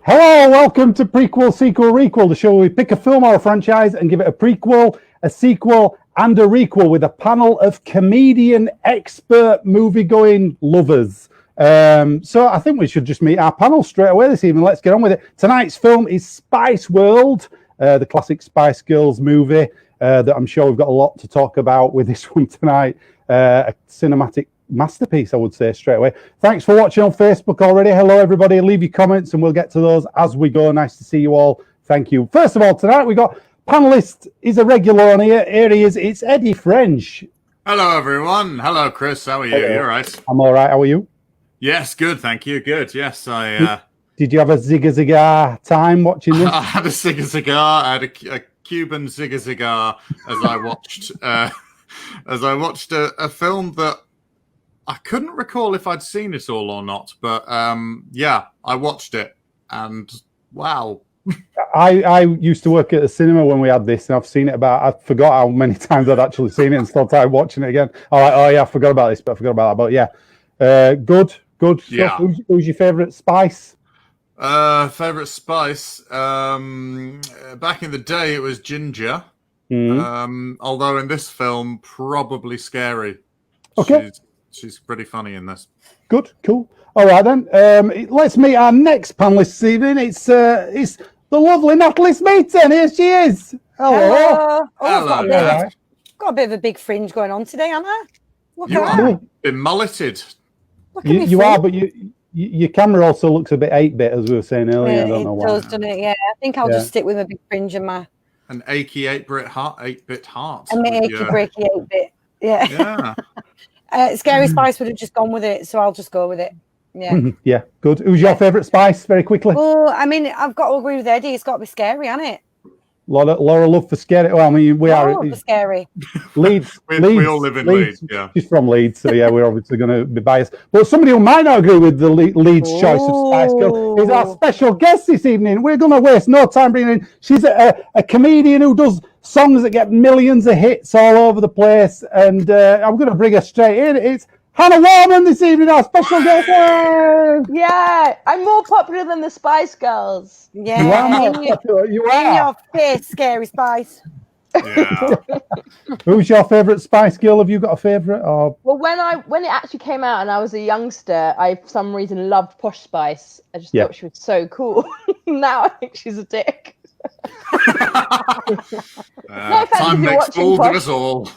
Hello, welcome to Prequel, Sequel, Requel, the show where we pick a film or a franchise and give it a prequel, a sequel, and a requel with a panel of comedian expert movie-going lovers. So I think we should just meet our panel straight away this evening. Let's get on with it. Tonight's film is Spice World, the classic Spice Girls movie that I'm sure we've got a lot to talk about with this one tonight. A cinematic masterpiece, I would say, straight away. Thanks for watching on Facebook already. Hello, everybody. Leave your comments and we'll get to those as we go. Nice to see you all. Thank you. First of all, tonight we got panelist. He's a regular on here. Here he is. It's Eddie French. Hello, everyone. Hello, Chris. How are you? You all right? I'm all right. How are you? Yes, good. Thank you. Good. Yes, I... Did you have a zigga cigar time watching this? I had a zigga cigar. I had a Cuban zigga cigar as I watched a film that I couldn't recall if I'd seen it all or not, but yeah, I watched it, and wow. I used to work at a cinema when we had this, and I've seen it I forgot how many times I'd actually seen it and still started watching it again. Oh yeah, I forgot about this, but I forgot about that. But yeah, good Yeah. stuff. Who's your favourite spice? Favorite spice? Back in the day, it was ginger. Although in this film, probably scary. Okay. She's pretty funny in this. Good, cool. All right then. Let's meet our next panelist this evening. It's the lovely Natalie Smeaton. Here she is. Hello. Hello. Got a bit of a big fringe going on today, haven't I? Look You at that. are been mulleted. Look at me You are, fringe. but your camera also looks a bit 8-bit, as we were saying earlier. Yeah, I don't it know why. does, doesn't it? Yeah, I think I'll just stick with my big fringe and my An achy 8-bit heart. and my achy breaky 8-bit. Yeah. Yeah. Scary Spice would have just gone with it, so I'll just go with it. Yeah. Yeah, good. Who's your favourite spice? Very quickly. Well, I mean, I've got to agree with Eddie. It's got to be scary, hasn't it? Laura love for scary. Well, I mean, we are For scary. Leeds. We all live in Leeds. Yeah. She's from Leeds, so yeah, we're obviously going to be biased. But somebody who might not agree with the Leeds choice of Spice Girl is our special guest this evening. We're going to waste no time bringing in. She's a comedian who does songs that get millions of hits all over the place, and I'm going to bring her straight in. It's Hannah Warman this evening, our special guest. Yeah, I'm more popular than the Spice Girls. Yeah. You are in more your, popular. You in are. your face, Scary Spice. Yeah. Who's your favourite Spice Girl? Have you got a favourite? Or Well, when it actually came out and I was a youngster, I for some reason loved Posh Spice. I just thought she was so cool. Now I think she's a dick. Time makes fools of us all.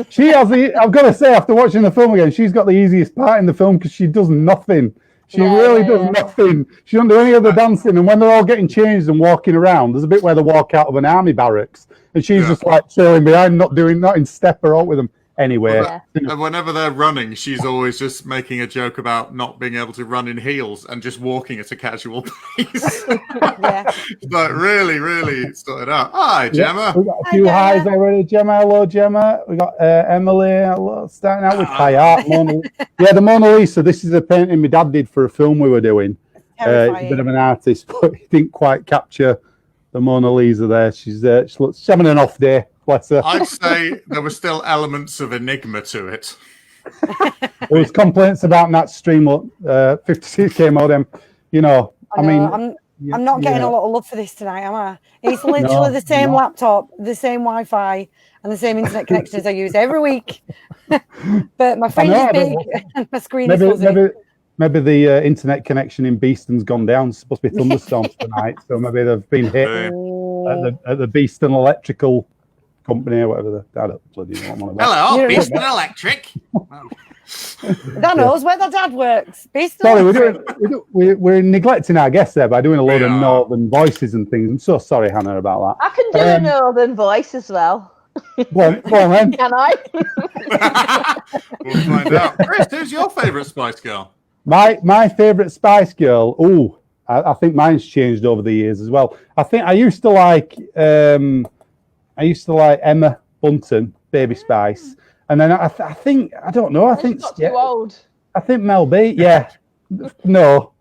she has I've got to say, after watching the film again, she's got the easiest part in the film because she does nothing. She really does nothing. She doesn't do any of the dancing. And when they're all getting changed and walking around, there's a bit where they walk out of an army barracks, and she's just like trailing behind, not in step or out with them. Anyway, And whenever they're running, she's always just making a joke about not being able to run in heels and just walking at a casual pace. But really started out. Hi, Gemma. We got a few highs already. Gemma, hello, Gemma. We got Emily. Hello. Starting out with Kayat. The Mona Lisa. This is a painting my dad did for a film we were doing. He's a bit of an artist, but he didn't quite capture the Mona Lisa there. She's having an off day. Bless her. I'd say there were still elements of enigma to it. There was complaints about that stream 56k modem. You know, I mean, I'm not getting a lot of love for this tonight, am I? It's literally the same laptop, the same Wi-Fi, and the same internet connections I use every week. But my phone is big and my screen is fuzzy. Maybe the internet connection in Beeston's gone down. It's supposed to be thunderstorms tonight, so maybe they've been hit at the Beeston Electrical Company or whatever. I don't bloody know what I'm on about. Hello, Beeston Electric. That knows where the dad works. Beeston Sorry, we're neglecting our guests there by doing a load of northern voices and things. I'm so sorry, Hannah, about that. I can do a northern voice as well. Go on then. Can I? We'll find out. Chris, who's your favourite Spice Girl? My favourite Spice Girl. Oh, I think mine's changed over the years as well. I think I used to like Emma Bunton, Baby Spice, and then I think I don't know. I think not too old. I think Mel B. Yeah, no.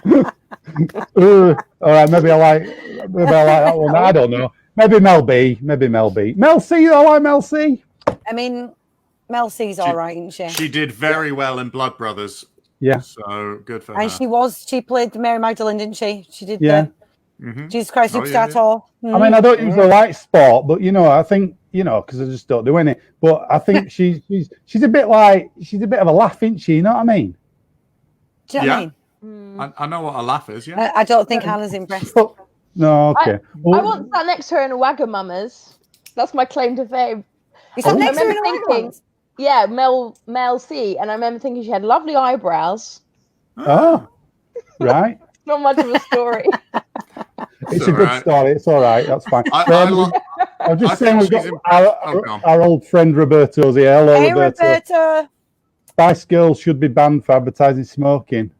All right, maybe I like that one. I don't know. Maybe Mel B. Mel C. I like Mel C. I mean, Mel C's all right, isn't she? She did very well in Blood Brothers. Yeah. So good for her. And she played Mary Magdalene, didn't she? She did Yeah. the Jesus Christ Superstar tour. I mean, I don't usually like sport, but I think because I just don't do any. But I think she's a bit of a laugh, isn't she? You know what I mean? Do you know what I mean? I know what a laugh is. Yeah. I don't think Hannah's impressed. No, okay. I want that next to her in Wagamama's. That's my claim to fame. Is that next to her in Wagamama's? Yeah, Mel C. And I remember thinking she had lovely eyebrows. Oh, right. Not much of a story. It's a good story. It's all right. That's fine. I'm just saying we've got our old friend Roberto's here. Hello, hey, Roberto. Spice Girls should be banned for advertising smoking.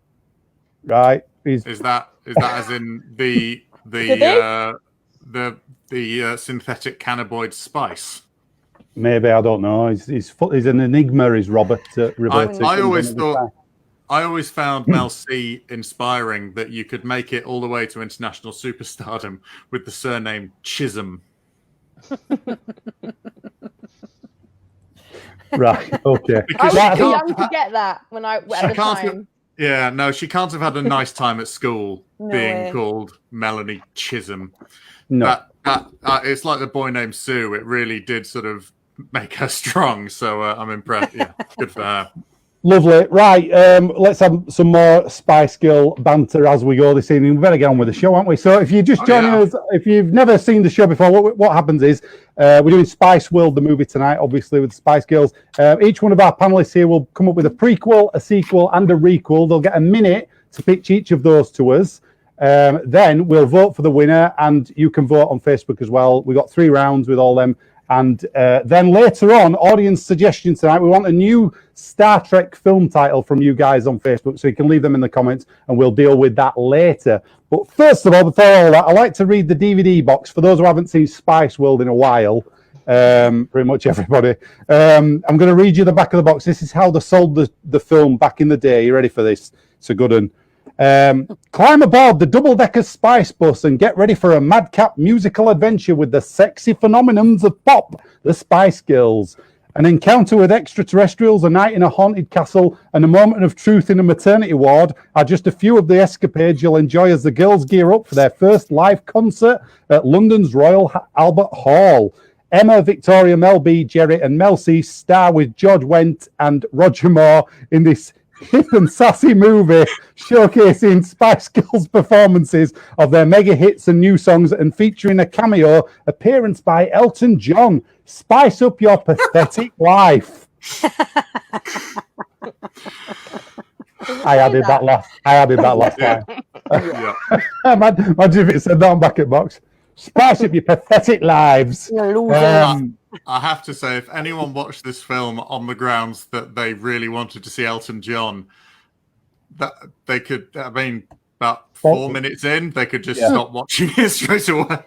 Right? Is that as in the synthetic cannabinoid spice? Maybe, I don't know. He's an enigma. Is Roberto? I always found Mel C inspiring that you could make it all the way to international superstardom with the surname Chisholm. Right. Okay. Because I was too young to get that when at the time. Yeah, no, she can't have had a nice time at school being called Melanie Chisholm. No. It's like the boy named Sue. It really did sort of make her strong. So I'm impressed. Yeah, good for her. Lovely. Right. Let's have some more Spice Girl banter as we go this evening. We better get on with the show, aren't we? So if you're just joining us, if you've never seen the show before, what happens is we're doing Spice World, the movie tonight, obviously, with the Spice Girls. Each one of our panelists here will come up with a prequel, a sequel, and a requel. They'll get a minute to pitch each of those to us. Then we'll vote for the winner, and you can vote on Facebook as well. We've got 3 rounds with all them. And then later on, audience suggestions tonight. We want a new Star Trek film title from you guys on Facebook, so you can leave them in the comments, and we'll deal with that later. But first of all, before all that, I like to read the DVD box for those who haven't seen Spice World in a while. Pretty much everybody. I'm going to read you the back of the box. This is how they sold the film back in the day. You ready for this? It's a good one. Climb aboard the double-decker Spice Bus and get ready for a madcap musical adventure with the sexy phenomenons of pop, the Spice Girls. An encounter with extraterrestrials, a night in a haunted castle, and a moment of truth in a maternity ward are just a few of the escapades you'll enjoy as the girls gear up for their first live concert at London's Royal Albert Hall. Emma, Victoria, Mel B, Jerry, and Mel C star with George Wendt and Roger Moore in this hip and sassy movie showcasing Spice Girls' performances of their mega hits and new songs and featuring a cameo appearance by Elton John. Spice up your pathetic life. I added that last time. Imagine if it said that on Bucket Box. Spice up your pathetic lives. I have to say, if anyone watched this film on the grounds that they really wanted to see Elton John, that they could, I mean, about 4 minutes in, they could just stop watching it straight away.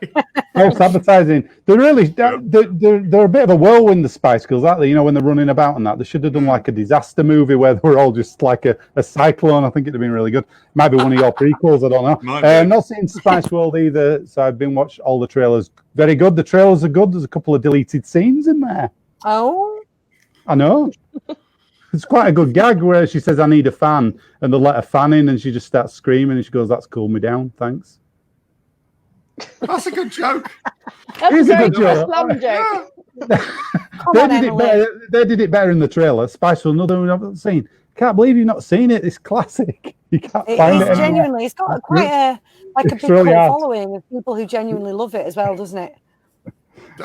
False advertising. They're really, they're a bit of a whirlwind, the Spice Girls, aren't they? When they're running about and that. They should have done like a disaster movie where they were all just like a cyclone. I think it'd have been really good. Might be one of your prequels, I don't know. I'm not seeing Spice World either, so I've been watching all the trailers. Very good. The trailers are good. There's a couple of deleted scenes in there. Oh. I know. It's quite a good gag where she says, I need a fan, and they'll let her fan in, and she just starts screaming, and she goes, that's cooled me down, thanks. That's a good joke. That's a good joke. Chris Lumb joke. They did it better in the trailer. Spice was another one I haven't seen. Can't believe you've not seen it. It's classic. You can't find it. Genuinely, it's got quite a big really following of people who genuinely love it as well, doesn't it?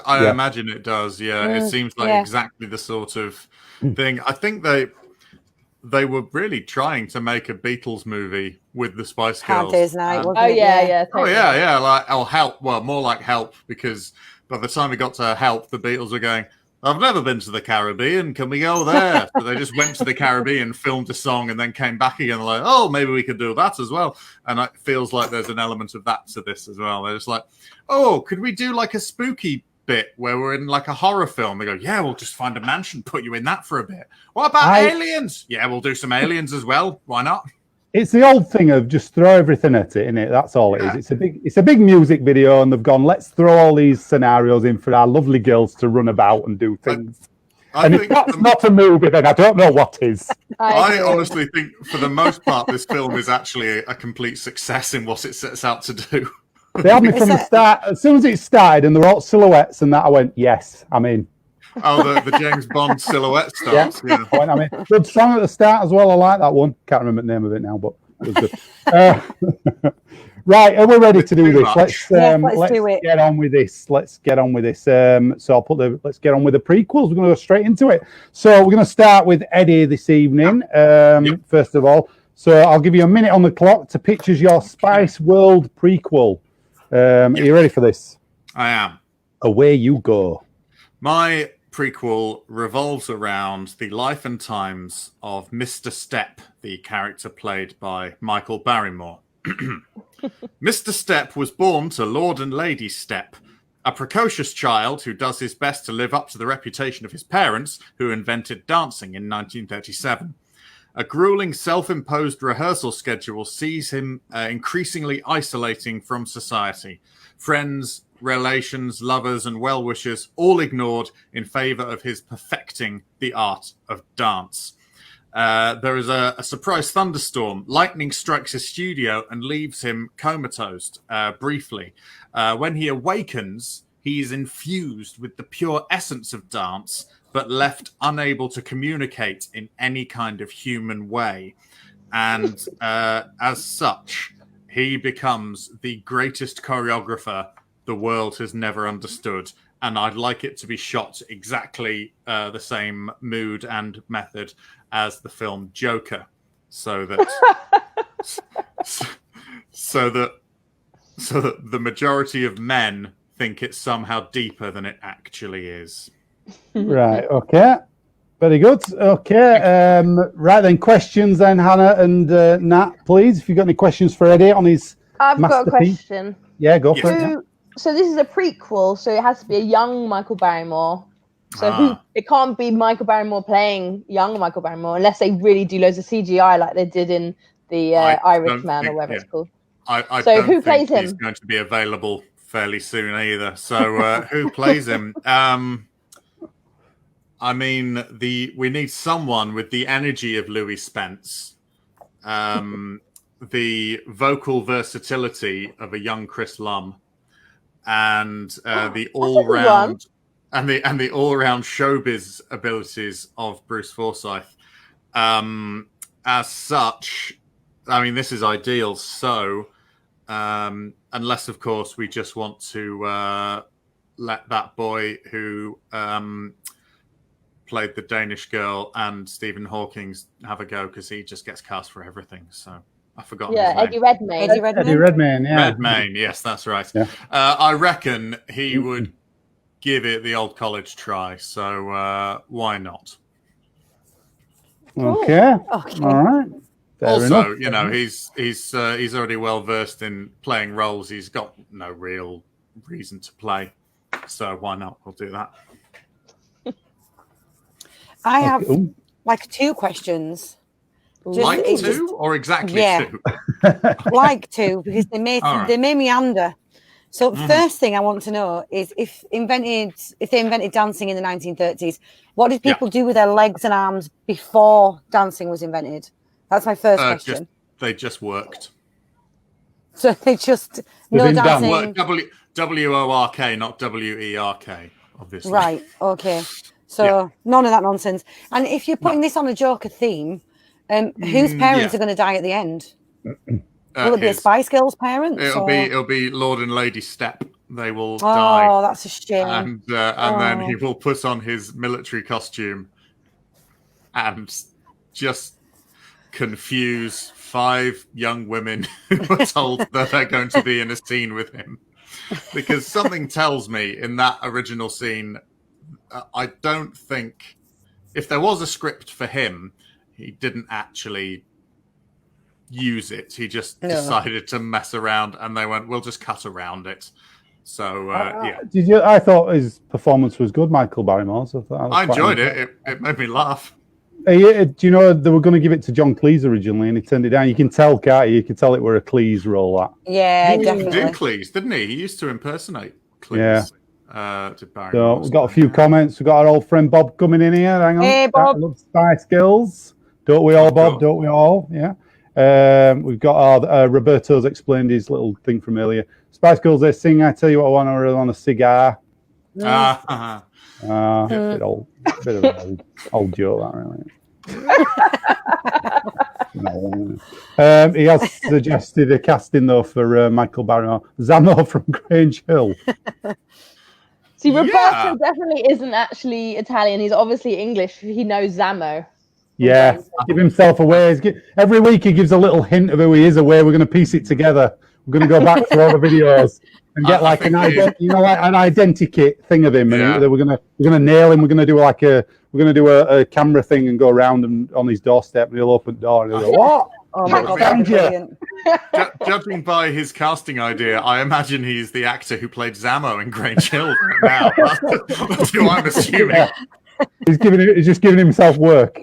I imagine it does. Yeah, it seems like exactly the sort of thing. I think they were really trying to make a Beatles movie with the Spice Girls. Like Help. Well, more like Help, because by the time we got to Help, the Beatles were going, I've never been to the Caribbean. Can we go there? So they just went to the Caribbean, filmed a song, and then came back again. Like, oh, maybe we could do that as well. And it feels like there's an element of that to this as well. They're just like, oh, could we do like a spooky bit where we're in like a horror film? They go, yeah, we'll just find a mansion, put you in that for a bit. What about aliens? Yeah, we'll do some aliens as well. Why not? It's the old thing of just throw everything at it, innit? That's all it is. It's a big music video, and they've gone, let's throw all these scenarios in for our lovely girls to run about and do things. And if that's not a movie, then I don't know what is. I honestly think, for the most part, this film is actually a complete success in what it sets out to do. They had me from the start. As soon as it started and there were all silhouettes and that, I went, yes, I'm in. Oh, the James Bond silhouette starts. Yeah. I mean, good song at the start as well. I like that one. Can't remember the name of it now, but it was good. Right, are we ready to do this? Let's do it. Get on with this. Let's get on with this. So I'll put let's get on with the prequels. We're going to go straight into it. So we're going to start with Eddie this evening. First of all, so I'll give you a minute on the clock to pitch us your Spice World prequel. Are you ready for this? I am. Away you go. My prequel revolves around the life and times of Mr. Stepp, the character played by Michael Barrymore. Mr. Stepp was born to Lord and Lady Stepp, a precocious child who does his best to live up to the reputation of his parents, who invented dancing in 1937. A grueling self-imposed rehearsal schedule sees him increasingly isolating from society. Friends, relations, lovers, and well-wishers all ignored in favour of his perfecting the art of dance. There is a surprise thunderstorm. Lightning strikes his studio and leaves him comatose briefly. When he awakens, he is infused with the pure essence of dance, but left unable to communicate in any kind of human way. And as such, he becomes the greatest choreographer the world has never understood. And I'd like it to be shot exactly the same mood and method as the film Joker, so that the majority of men think it's somehow deeper than it actually is. Right. Okay. Very good. Okay. Right then. Questions then, Hannah and Nat, please. If you've got any questions for Eddie on his I've got a masterpiece. question. Yeah, go for it. Yeah. So this is a prequel, so it has to be a young Michael Barrymore. So it can't be Michael Barrymore playing young Michael Barrymore unless they really do loads of CGI like they did in the Irishman or whatever it's called. I so don't who think plays him? He's going to be available fairly soon either. So who plays him? I mean, we need someone with the energy of Louis Spence, the vocal versatility of a young Chris Lumb, and the all-round and the all-round showbiz abilities of Bruce Forsyth. As such, I mean, this is ideal. So, unless of course we just want to let that boy who played the Danish girl and Stephen Hawking have a go, because he just gets cast for everything. So I forgot. Yeah, Eddie Redmayne. Eddie Redmayne. Yeah. Redmayne. Yes, that's right. Yeah. I reckon he would give it the old college try. So why not? Okay. All right. Fair also, enough. he's already well versed in playing roles he's got no real reason to play. So why not? We'll do that. I have like two questions. Like two or exactly two? Like two, because they made me under. So first thing I want to know is if they invented dancing in the 1930s, what did people do with their legs and arms before dancing was invented? That's my first question. They just worked. So they just no dancing. WORK, not WERK, obviously. Right. Okay. So none of that nonsense. And if you're putting this on a Joker theme, whose parents are going to die at the end? Will it be a Spice Girls' parents? It'll be Lord and Lady Stepp. They will die. Oh, that's a shame. And then he will put on his military costume and just confuse 5 young women who are told that they're going to be in a scene with him. Because something tells me in that original scene, I don't think, if there was a script for him, he didn't actually use it. He just decided to mess around, and they went, "We'll just cut around it." So I thought his performance was good, Michael Barrymore's. I enjoyed it. It made me laugh. Do you know they were going to give it to John Cleese originally, and he turned it down? You can tell, can't you? You can tell it were a Cleese role. That definitely. He did Cleese, didn't he? He used to impersonate Cleese. Yeah. Did Barry So Morse we've got a few comments. We've got our old friend Bob coming in here. Hang on. Hey, Bob. Spice Girls. Don't we all, Bob? Don't we all? Yeah. We've got Roberto's explained his little thing from earlier. Spice Girls, they sing, I tell you what, I want a cigar. Bit of an old joke, that really. He has suggested a casting, though, for Michael Barrymore. Zamo from Grange Hill. See, Roberto definitely isn't actually Italian. He's obviously English. He knows Zamo. Yeah, give himself away. Every week he gives a little hint of who he is away. We're going to piece it together. We're going to go back through all the videos and get like an identity thing of him, and we're going to nail him. We're going to do a camera thing and go around and on his doorstep, and he'll open the door and he'll go, "What? Oh my God, brilliant." Judging by his casting idea, I imagine he's the actor who played Zamo in Grange Hill now. That's who I'm assuming. Yeah. He's just giving himself work.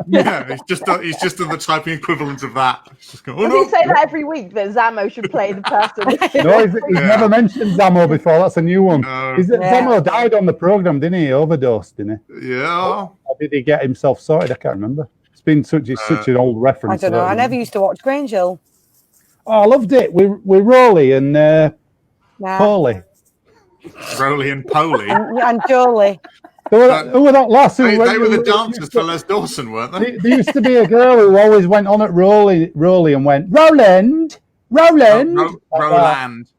Yeah, he's just done the typing equivalent of that. Does he say that every week that Zamo should play the person? No, he's never mentioned Zamo before. That's a new one. Zamo died on the program, didn't he? Overdosed, didn't he? Yeah. Or did he get himself sorted? I can't remember. It's been such an old reference. I don't know. I never used to watch Grange Hill. Oh, I loved it. We're Rolly and Polly. Rolly and Polly. And Jolie. Who were that last? They were the dancers for Les Dawson, weren't they? There used to be a girl who always went on at Rolly and went, Roland. Roland.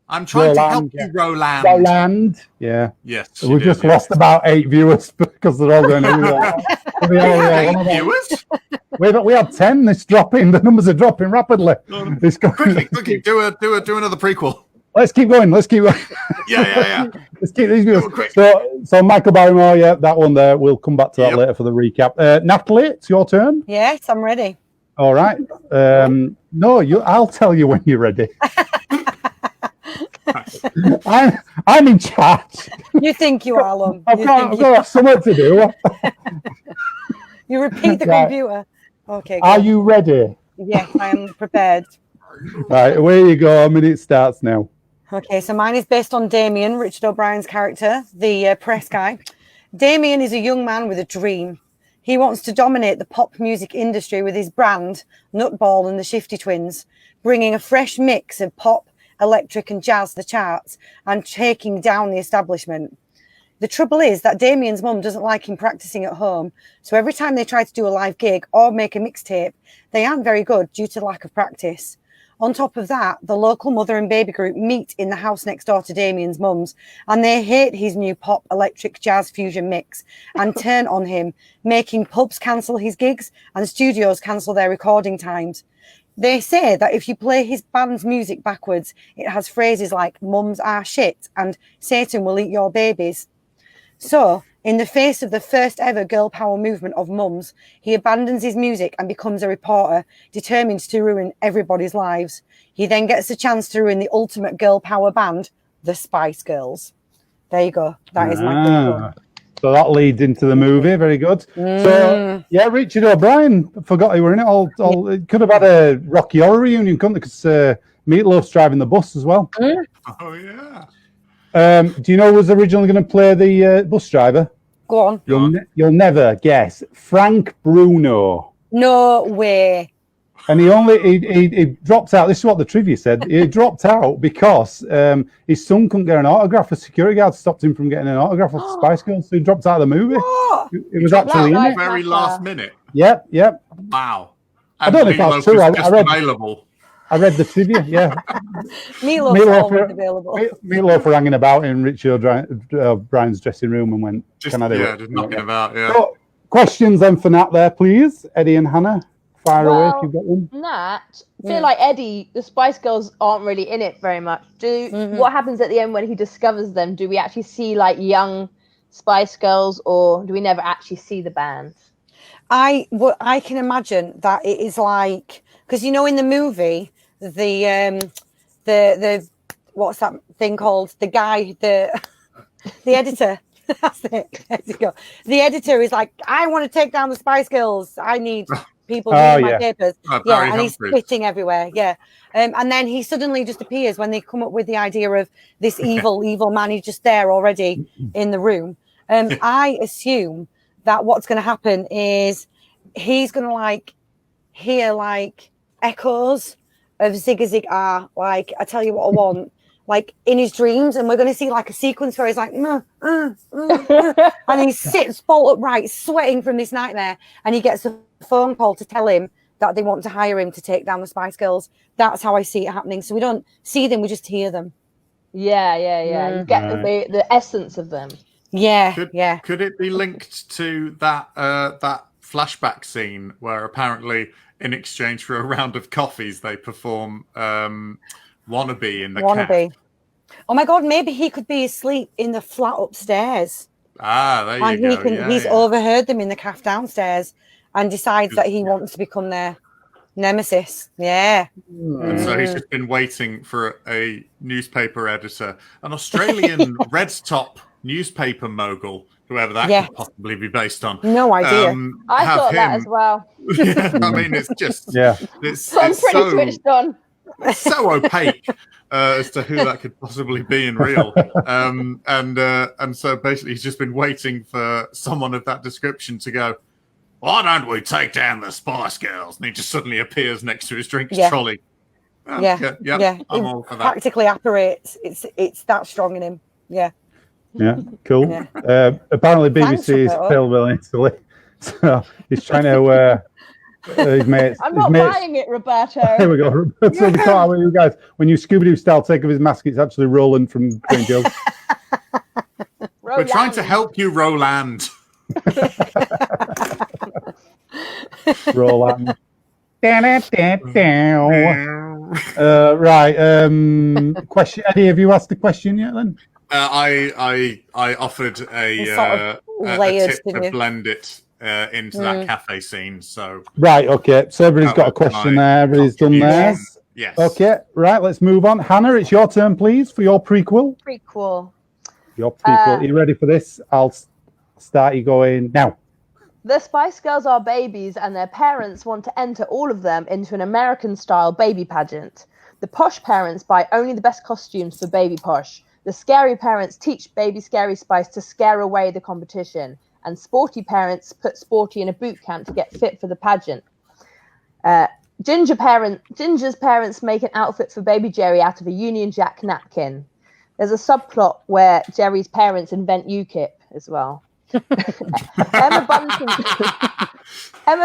I'm trying to help you, Roland. Roland. Yeah. Yes. We just lost about 8 viewers because they're all going. 8 viewers? We had 10. It's dropping. The numbers are dropping rapidly. Quickly, do another prequel. Let's keep going. Yeah. Let's keep these viewers. So Michael Barrymore, that one there. We'll come back to that later for the recap. Natalie, it's your turn. Yes, I'm ready. All right. I'll tell you when you're ready. I'm in charge. You think you are, Lumb. I've got something to do. You repeat the computer. Okay. Are you ready? Yes, I am prepared. Right, away you go. A minute starts now. Okay, so mine is based on Damien, Richard O'Brien's character, the press guy. Damien is a young man with a dream. He wants to dominate the pop music industry with his brand, Nutball and the Shifty Twins, bringing a fresh mix of pop, electric and jazz to the charts and taking down the establishment. The trouble is that Damien's mum doesn't like him practicing at home, so every time they try to do a live gig or make a mixtape, they aren't very good due to lack of practice. On top of that, the local mother and baby group meet in the house next door to Damien's mum's, and they hate his new pop, electric, jazz fusion mix and turn on him, making pubs cancel his gigs and studios cancel their recording times. They say that if you play his band's music backwards, it has phrases like "mums are shit" and "Satan will eat your babies." So, in the face of the first ever girl power movement of mums, he abandons his music and becomes a reporter, determined to ruin everybody's lives. He then gets a chance to ruin the ultimate girl power band, the Spice Girls. There you go. That is my prequel. So that leads into the movie. Very good. So, Richard O'Brien, I forgot you were in it. It could have had a Rocky Horror reunion, couldn't it? Because Meatloaf's driving the bus as well. Oh, yeah. Do you know who was originally going to play the bus driver? Go on. You'll never guess. Frank Bruno. No way. And he dropped out. This is what the trivia said. He dropped out because his son couldn't get an autograph. A security guard stopped him from getting an autograph of the Spice Girls, so he dropped out of the movie. It was actually in it. Very last minute. Yep. Wow. I don't know if that's true. Available. I read the trivia, yeah. Meatloaf's available. Meatloaf were hanging about in Richard O'Brien's dressing room and went, can I do it? Just knocking about, yeah. So, questions then for Nat there, please. Eddie and Hannah, fire away if you've got one. Nat, I feel like Eddie, the Spice Girls aren't really in it very much. What happens at the end when he discovers them? Do we actually see like young Spice Girls, or do we never actually see the band? I can imagine that it is like, because you know in the movie, the what's that thing called? The guy, the editor. That's it. There you go. The editor is like, I want to take down the Spice Girls. I need people reading my yeah. papers. Oh, Yeah, Barry and he's Humphries. spitting everywhere. Yeah. And then he suddenly just appears when they come up with the idea of this evil man. He's just there already in the room. I assume that what's going to happen is he's going to like hear like echoes of Zigga Zig like I tell you what I want, like in his dreams, and we're going to see like a sequence where he's like and he sits bolt upright sweating from this nightmare, and he gets a phone call to tell him that they want to hire him to take down the Spice Girls. That's how I see it happening. So we don't see them, we just hear them. Yeah. You get the essence of them. Yeah. Could it be linked to that that flashback scene where apparently in exchange for a round of coffees they perform Wannabe in the Wannabe. Oh my God, maybe he could be asleep in the flat upstairs. There you go. He's overheard them in the calf downstairs and decides that he wants to become their nemesis. Yeah. And so he's just been waiting for a newspaper editor, an Australian red top newspaper mogul, whoever that could possibly be based on. No idea. I thought that as well. Yeah, I mean, it's just it's I'm pretty switched on. It's so opaque as to who that could possibly be in real. And so basically he's just been waiting for someone of that description to go, why don't we take down the Spice Girls? And he just suddenly appears next to his drinks trolley. I'm all for that. Practically operates. It's that strong in him. Yeah. Yeah, cool. Yeah. Apparently BBC is available in Italy. So he's trying to his mates. I'm not buying it, Roberto. Here we go. So we thought with you guys, when you Scooby-Doo style take off his mask, it's actually Roland from Green Joe. We're trying to help you, Roland. Roland. Right. Question. Eddie, have you asked the question yet? Then I offered a tip to blend it into that cafe scene. So right. Okay. So everybody's got a question there. Everybody's done theirs. Yes. Okay. Right. Let's move on. Hannah, it's your turn, please, for your prequel. Your prequel. Are you ready for this? I'll start you going now. The Spice Girls are babies, and their parents want to enter all of them into an American-style baby pageant. The posh parents buy only the best costumes for baby posh. The scary parents teach baby Scary Spice to scare away the competition. And sporty parents put Sporty in a boot camp to get fit for the pageant. Ginger's parents make an outfit for baby Jerry out of a Union Jack napkin. There's a subplot where Jerry's parents invent UKIP as well. Emma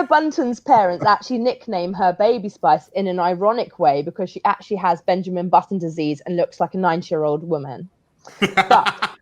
Bunton's parents actually nickname her Baby Spice in an ironic way because she actually has Benjamin Button disease and looks like a 90-year-old woman. But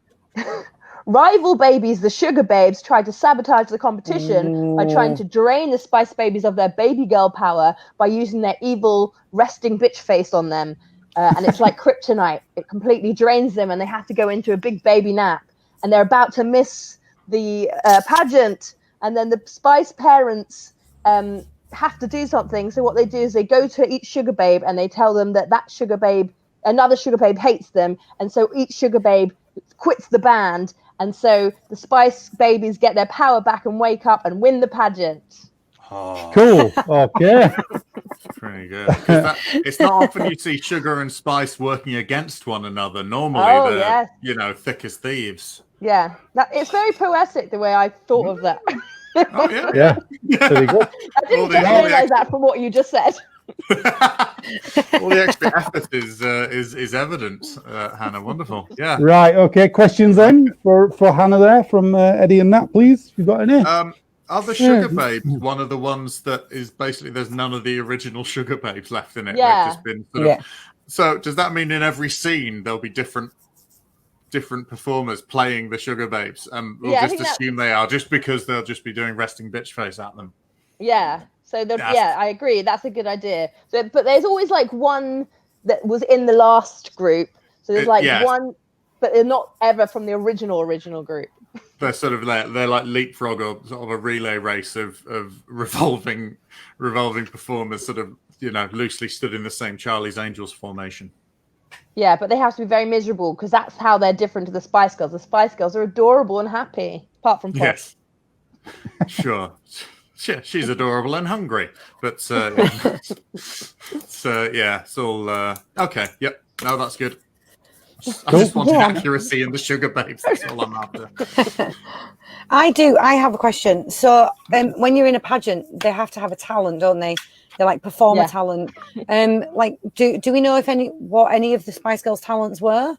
rival babies, the Sugar Babes, tried to sabotage the competition by trying to drain the Spice Babies of their baby girl power by using their evil resting bitch face on them. And it's like kryptonite. It completely drains them and they have to go into a big baby nap. And they're about to miss the pageant, and then the Spice parents have to do something. So what they do is they go to each Sugar Babe and they tell them that Sugar Babe, another Sugar Babe hates them, and so each Sugar Babe quits the band, and so the Spice Babies get their power back and wake up and win the pageant. Oh. Cool. Okay. Pretty good. It's not often you see Sugar and Spice working against one another. Normally, they're thick as thieves. Yeah, it's very poetic the way I thought of that. Oh yeah, Pretty good. I didn't realise that from what you just said. All the extra effort is evident, Hannah. Wonderful. Yeah. Right. Okay. Questions then for Hannah there from Eddie and Nat, please. You've got any? Are the Sugar Babes one of the ones that is basically there's none of the original Sugar Babes left in it? Yeah. They've just been sort of, so does that mean in every scene there'll be different performers playing the Sugar Babes? We'll just assume they are, just because they'll just be doing resting bitch face at them. Yeah. So I agree. That's a good idea. So, but there's always like one that was in the last group. So there's one, but they're not ever from the original group. They're sort of they're like leapfrog or sort of a relay race of revolving performers, sort of loosely stood in the same Charlie's Angels formation. Yeah, but they have to be very miserable because that's how they're different to the Spice Girls. The Spice Girls are adorable and happy, apart from Posh. Yes. Sure. she's adorable and hungry. But so yeah, it's all okay. Yep, no, that's good. I just wanted accuracy in the sugar babes. That's all I'm after. I have a question. So when you're in a pageant, they have to have a talent, don't they? They like perform a talent. Like, do we know what any of the Spice Girls' talents were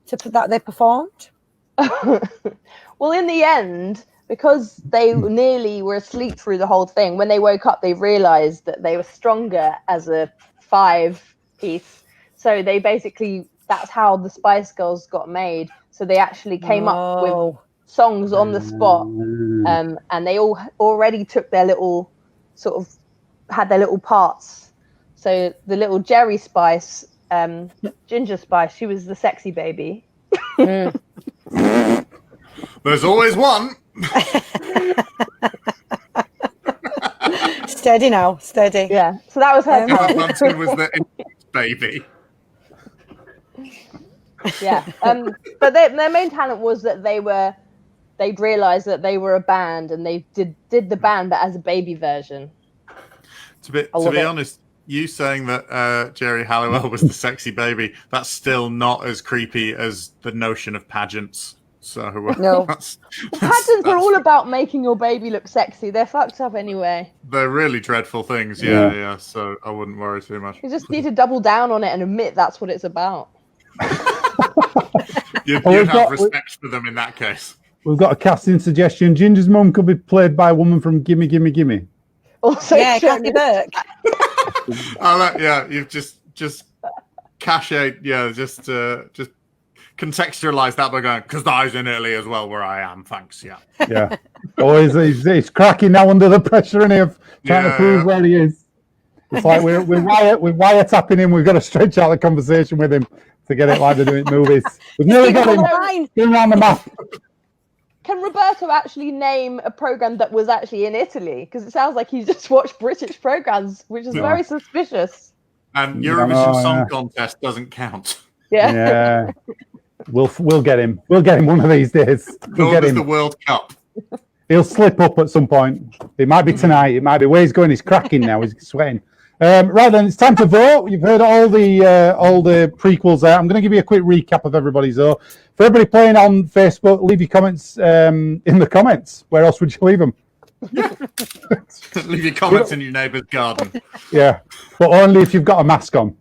that they performed? Well, in the end, because they nearly were asleep through the whole thing, when they woke up, they realized that they were stronger as a 5-piece. So they basically, that's how the Spice Girls got made. So they actually came up with songs on the spot, and they all already took their little had their little parts. So the little Jerry Spice, Ginger Spice, she was the sexy baby. There's always one. Steady now, steady. Yeah, so that was her talent. Bunsen was the baby. Yeah, but their main talent was that they'd realised that they were a band, and they did the band, but as a baby version. To be honest, you saying that Jerry Halliwell was the sexy baby, that's still not as creepy as the notion of pageants. So no, pageants are all about making your baby look sexy. They're fucked up anyway. They're really dreadful things. Yeah. So I wouldn't worry too much. You just need to double down on it and admit that's what it's about. You'd have respect for them in that case. We've got a casting suggestion. Ginger's mum could be played by a woman from Gimme Gimme Gimme. Also, Kathy Burke. You've just cachet. Yeah, just contextualize that by going, because I was in Italy as well, where I am. Thanks. Yeah. Yeah. Oh, he's cracking now under the pressure, and of trying to prove where he is. It's like we're wiretapping him. We've got to stretch out the conversation with him to get it like they're doing movies. We've nearly got him going around the map. Can Roberto actually name a program that was actually in Italy? Because it sounds like he's just watched British programs, which is very suspicious. And Eurovision Song Contest doesn't count. Yeah. We'll get him. We'll get him one of these days. We'll get him. The World Cup. He'll slip up at some point. It might be tonight. It might be where he's going. He's cracking now. He's sweating. Right then, it's time to vote. You've heard all the prequels there. I'm going to give you a quick recap of everybody's though. For everybody playing on Facebook, leave your comments in the comments. Where else would you leave them? Leave your comments in your neighbour's garden. Yeah, but only if you've got a mask on.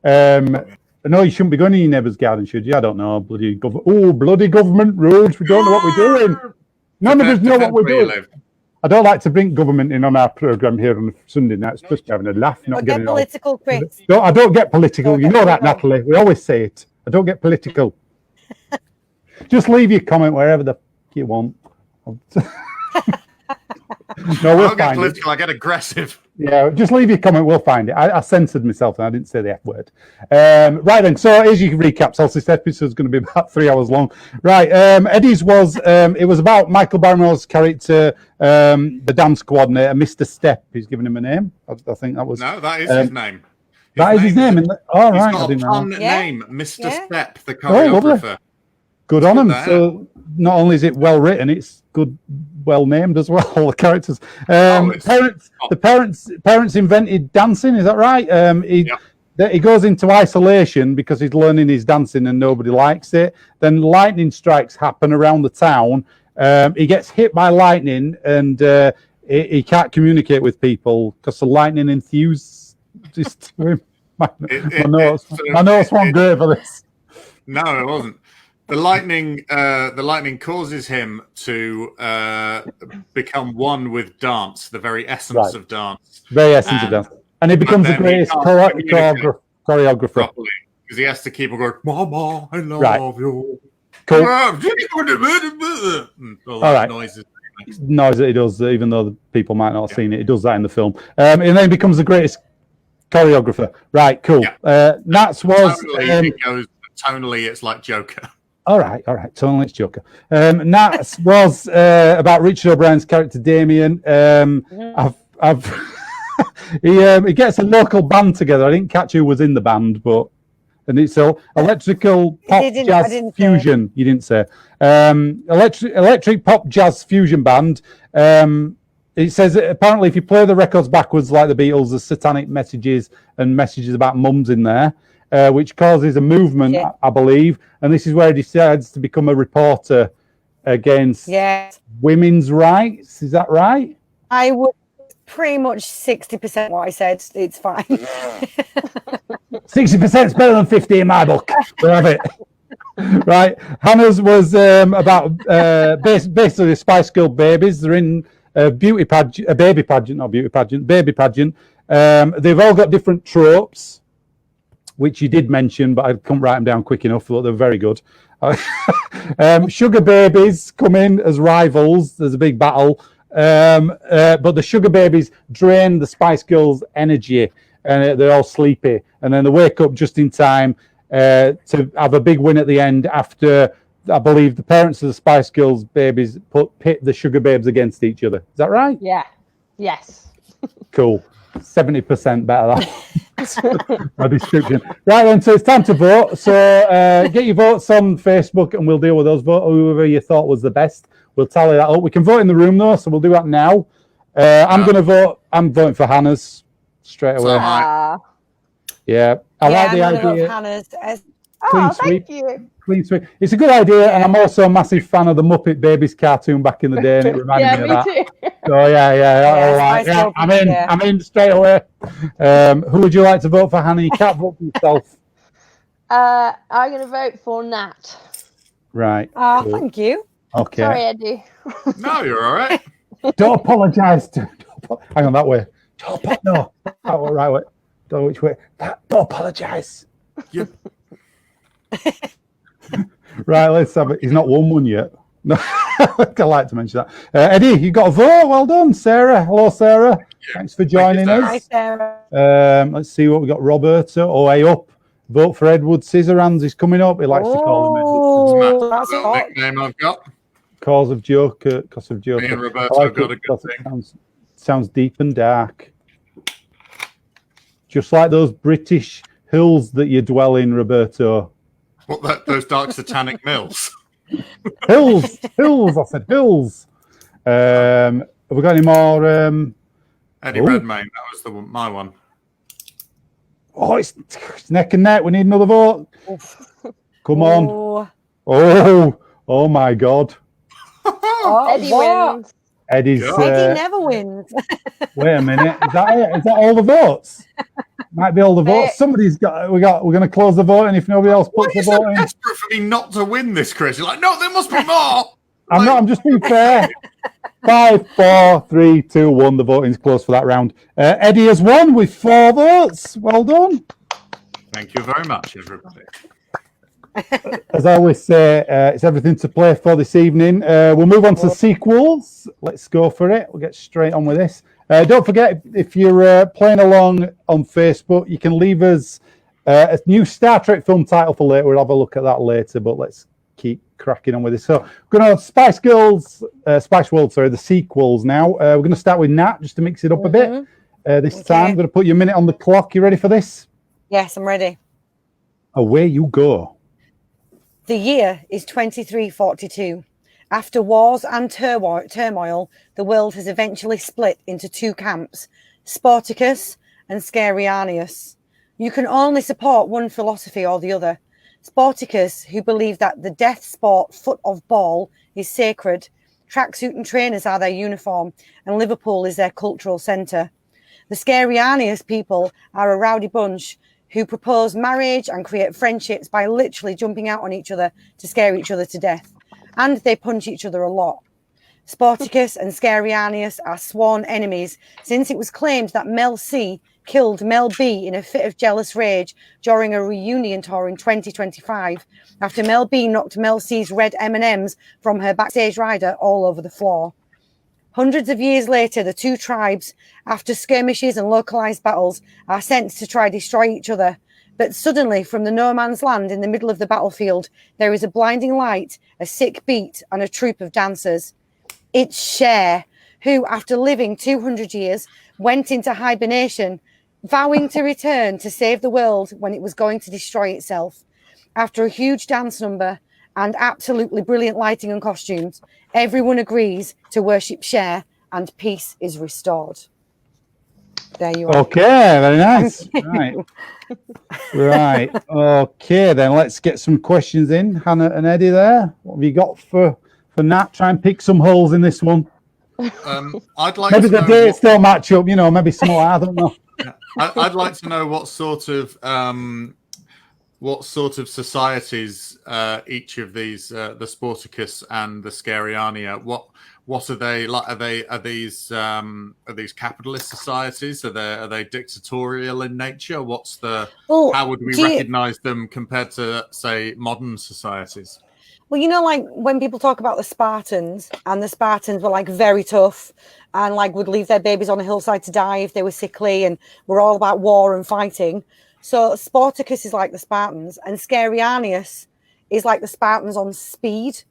No, you shouldn't be going in your neighbour's garden, should you? I don't know. Bloody government rules. We don't know what we're doing. None of us know what we're doing. I don't like to bring government in on our programme here on Sunday night. It's supposed to be having a laugh, not getting political, Chris. I don't get political. You know that, Natalie. We always say it. I don't get political. Just leave your comment wherever the you want. No, we'll I don't get political. I get aggressive. Yeah, just leave your comment. We'll find it. I censored myself and I didn't say the F word. Right then. So here's your recap. So this episode is going to be about 3 hours long. Right. Eddie's was it was about Michael Barrymore's character, the dance coordinator, Mr. Step. He's given him a name. I think that was. No, that is his name. That is his name. All right. He's got a fun name, Mr. Step, the choreographer. Good on him. So not only is it well written, it's good, well named as well. The characters. The parents invented dancing. Is that right? He goes into isolation because he's learning his dancing and nobody likes it. Then lightning strikes happen around the town. He gets hit by lightning and he can't communicate with people because the lightning enthused him. My notes weren't great for this. No, it wasn't. The lightning causes him to become one with dance, the very essence of dance. Very essence of dance. And he becomes the greatest choreographer. Properly, because he has to keep on going, Mama, I love you. Cool. All right. Noises. Noise that he does, even though the people might not have seen it. He does that in the film. And then he becomes the greatest choreographer. Right, cool. Nats was... Tonally, it's like Joker. All right. Totally, it's Joker. Nats was about Richard O'Brien's character Damien. He gets a local band together. I didn't catch who was in the band, and it's electrical pop jazz fusion. You didn't say electric pop jazz fusion band. It says that apparently if you play the records backwards like the Beatles, there's satanic messages and messages about mums in there, which causes a movement, I believe. And this is where he decides to become a reporter against women's rights. Is that right? I would pretty much 60% what I said. It's fine. 60% is better than 50 in my book. We have it. Right. Hannah's was about basically the Spice Girl babies. They're in a baby pageant. They've all got different tropes, which you did mention, but I couldn't write them down quick enough. Thought they're very good. Sugar babies come in as rivals. There's a big battle. But the sugar babies drain the Spice Girls' energy, and they're all sleepy. And then they wake up just in time to have a big win at the end after, I believe, the parents of the Spice Girls babies pit the sugar babes against each other. Is that right? Yeah. Yes. Cool. 70% better than my description. Right then, so it's time to vote. So get your votes on Facebook and we'll deal with those votes. Whoever you thought was the best, we'll tally that up. We can vote in the room though, so we'll do that now. I'm going to vote. I'm voting for Hannah's straight away. Yeah, I like the idea. Hannah's. Clean sweep. Thank you. Clean sweep. It's a good idea, and I'm also a massive fan of the Muppet Babies cartoon back in the day, and it reminded me of that. Too. So I'm in straight away. Who would you like to vote for, Hannah? You can't vote for yourself. I'm going to vote for Nat. Right. Oh, cool. Thank you. Okay. Sorry, Eddie. No, you're all right. Don't apologise. Hang on that way. No, that way, right way. Don't know which way. Don't apologise. Yep. Right, let's have it. He's not won one yet. No, I like to mention that. Eddie, you got a vote. Well done, Sarah. Hello, Sarah. Thanks for joining us. Hi, Sarah. Let's see what we got. Roberto. Oh, hey, up. Vote for Edward Scissorhands. He's coming up. He likes to call him Edward. That's a nickname I've got. Cause of joke. Me and Roberto got a good thing. Sounds deep and dark. Just like those British hills that you dwell in, Roberto. What, those dark satanic mills? Hills. I said hills. Have we got any more? Eddie Redmayne, that was my one. Oh, it's neck and neck. We need another vote. Come on. Oh my God. Eddie wins. Eddie never wins. Wait a minute. Is that it? Is that all the votes? Might be all the votes. Somebody's got. We're going to close the vote, and if nobody else puts the vote in, desperate for me not to win this, Chris. You're like, no, there must be more. I'm not. I'm just being fair. 5, 4, 3, 2, 1. The voting's closed for that round. Eddie has won with 4 votes. Well done. Thank you very much, everybody. As I always say, it's everything to play for this evening. We'll move on to sequels. Let's go for it. We'll get straight on with this. Don't forget, if you're playing along on Facebook, you can leave us a new Star Trek film title for later. We'll have a look at that later, but let's keep cracking on with this. So we're going to Spice World, the sequels now. We're going to start with Nat, just to mix it up a bit. This time, I'm going to put your minute on the clock. You ready for this? Yes, I'm ready. Away you go. The year is 2342. After wars and turmoil, the world has eventually split into 2 camps, Spartacus and Scarianius. You can only support one philosophy or the other. Spartacus, who believe that the death sport foot of ball is sacred, tracksuit and trainers are their uniform, and Liverpool is their cultural centre. The Scarianius people are a rowdy bunch who propose marriage and create friendships by literally jumping out on each other to scare each other to death. And they punch each other a lot. Spartacus and Scarianius are sworn enemies, since it was claimed that Mel C killed Mel B in a fit of jealous rage during a reunion tour in 2025, after Mel B knocked Mel C's red M&Ms from her backstage rider all over the floor. Hundreds of years later, the 2 tribes, after skirmishes and localized battles, are sent to try to destroy each other. But suddenly, from the no man's land in the middle of the battlefield, there is a blinding light, a sick beat, and a troupe of dancers. It's Cher, who, after living 200 years, went into hibernation, vowing to return to save the world when it was going to destroy itself. After a huge dance number and absolutely brilliant lighting and costumes, everyone agrees to worship Cher and peace is restored. There you are. Okay, very nice. Right. Okay, then let's get some questions in. Hannah and Eddie there. What have you got for Nat? Try and pick some holes in this one. I'd like maybe to the know dates don't match up, maybe some I don't know. I'd like to know what sort of societies each of these, the Sporticus and the Scariania, what are they like? Are these capitalist societies? Are they dictatorial in nature? How would we recognize them compared to, say, modern societies? Well, like when people talk about the Spartans, and the Spartans were like very tough and like would leave their babies on a hillside to die if they were sickly, and were all about war and fighting. So Sporticus is like the Spartans, and Scarianius is like the Spartans on speed.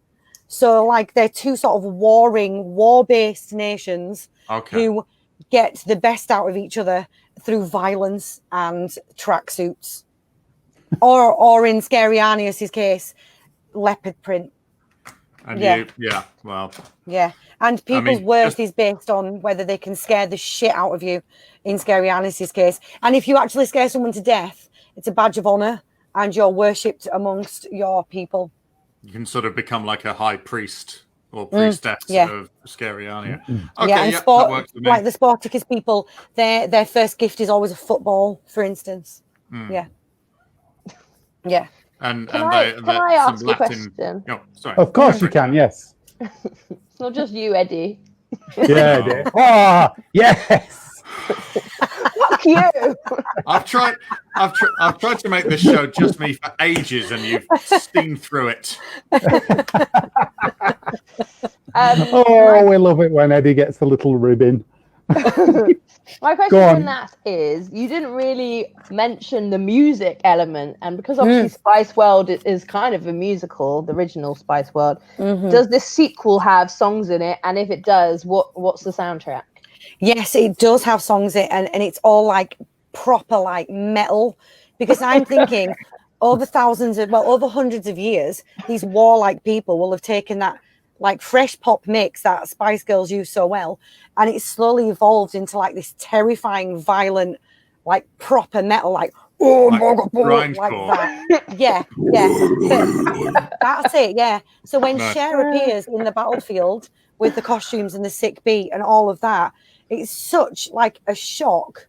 So like they're two sort of war-based nations who get the best out of each other through violence and tracksuits. or in Scarianius's case, leopard print. And and people's worth is based on whether they can scare the shit out of you in Scarianius's case. And if you actually scare someone to death, it's a badge of honor and you're worshipped amongst your people. You can sort of become like a high priest or priestess of Scariania. Okay, that works for me. Like the Sporticus people, their first gift is always a football, for instance. Yeah. And can I ask a question? Oh, sorry. Of course you can, yes. It's not just you, Eddie. Yeah, Eddie. Oh, yes. Fuck you. I've tried to make this show just me for ages, and you've steamed through it. We love it when Eddie gets a little ribbon. My question on that is, you didn't really mention the music element, and because obviously Spice World is kind of a musical, the original Spice World, does this sequel have songs in it? And if it does, what's the soundtrack? Yes, it does have songs in it, and it's all like proper like metal, because I'm thinking over hundreds of years, these warlike people will have taken that like fresh pop mix that Spice Girls use so well, and it's slowly evolved into like this terrifying, violent, like proper metal, like like that. Yeah. That's it. Yeah. So when Cher appears in the battlefield with the costumes and the sick beat and all of that, it's such like a shock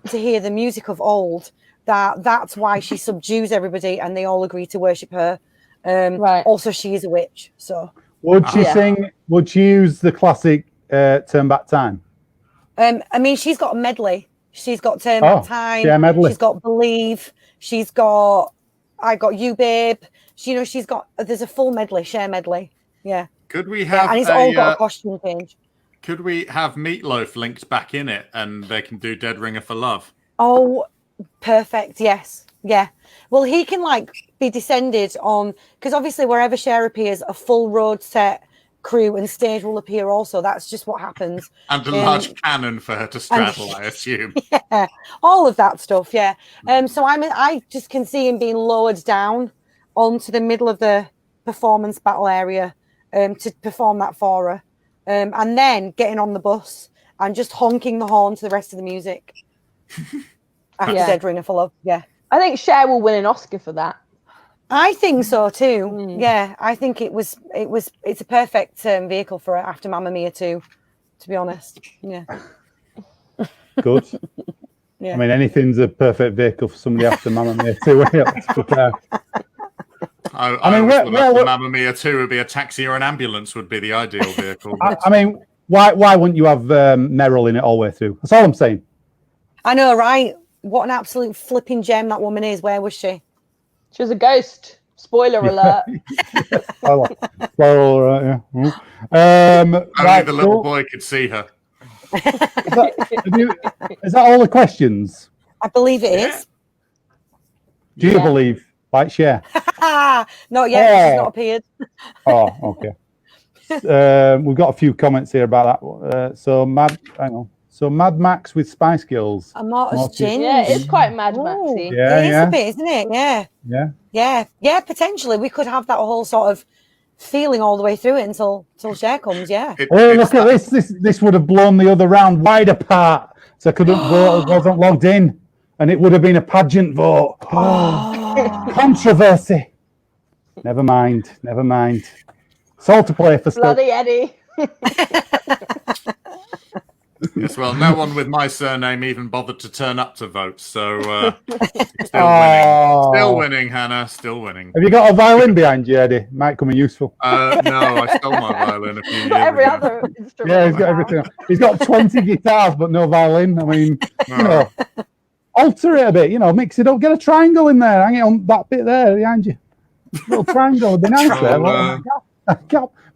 to hear the music of old that's why she subdues everybody and they all agree to worship her. Also, she is a witch, so. Would she sing? Would she use the classic "Turn Back Time"? I mean, she's got a medley. She's got "Turn Back Time." Yeah, medley. She's got "Believe." She's got "I Got You, Babe." She's got. There's a full medley, Cher medley. Yeah. Could we have? And it's all got a costume change. Could we have Meatloaf linked back in it, and they can do "Dead Ringer for Love"? Oh, perfect. Yes. Yeah. Well, he can like be descended on, because obviously wherever Cher appears, a full road set, crew, and stage will appear also. That's just what happens. And a large cannon for her to straddle, I assume. Yeah, all of that stuff. Yeah. So I just can see him being lowered down onto the middle of the performance battle area to perform that for her, and then getting on the bus and just honking the horn to the rest of the music after Dead Ringer for Love. Yeah. I think Cher will win an Oscar for that. I think so too. Yeah, I think it's a perfect vehicle for her after Mamma Mia 2, to be honest. Yeah. Good. Yeah. I mean, anything's a perfect vehicle for somebody after Mamma Mia 2. I mean, Mamma Mia 2 would be a taxi or an ambulance would be the ideal vehicle. I mean, why wouldn't you have Meryl in it all the way through? That's all I'm saying. I know, right? What an absolute flipping gem that woman is. Where was she? She was a ghost. Spoiler alert. Spoiler alert, yeah. Only the little boy could see her. Is that all the questions? I believe it is. Do you believe? Like Cher? Not yet. She's not appeared. Okay. We've got a few comments here about that. So Mad Max with Spice Girls. Mortis Ginge. Yeah, it's quite Mad Maxy. Yeah, it is a bit, isn't it? Yeah. Potentially, we could have that whole sort of feeling all the way through it until Cher comes. Yeah. Look at this. This would have blown the other round wide apart, so I couldn't vote. I wasn't logged in, and it would have been a pageant vote. Controversy. Never mind. It's all to play for. Bloody Eddie. Yes, well, no one with my surname even bothered to turn up to vote, so still winning, Hannah, still winning. Have you got a violin behind you, Eddie? Might come in useful. No, I stole my violin a few years Every ago. other instrument. Yeah, he's got everything. He's got 20 guitars, but no violin. I mean, alter it a bit, mix it up. Get a triangle in there. Hang it on that bit there behind you. Little triangle would be nice there.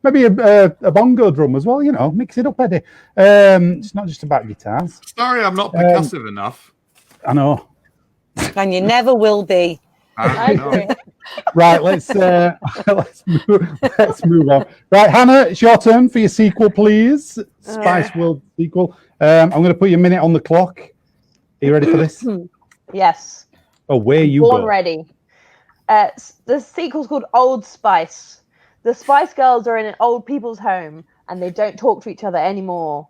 Maybe a bongo drum as well, mix it up, Eddie. It's not just about guitars. Sorry, I'm not percussive enough. I know. And you never will be. I agree. Right, let's move on. Right, Hannah, it's your turn for your sequel, please. Spice World sequel. I'm going to put your minute on the clock. Are you ready for this? Yes. Away you Born go. ready. The sequel's called Old Spice. The Spice Girls are in an old people's home and they don't talk to each other anymore.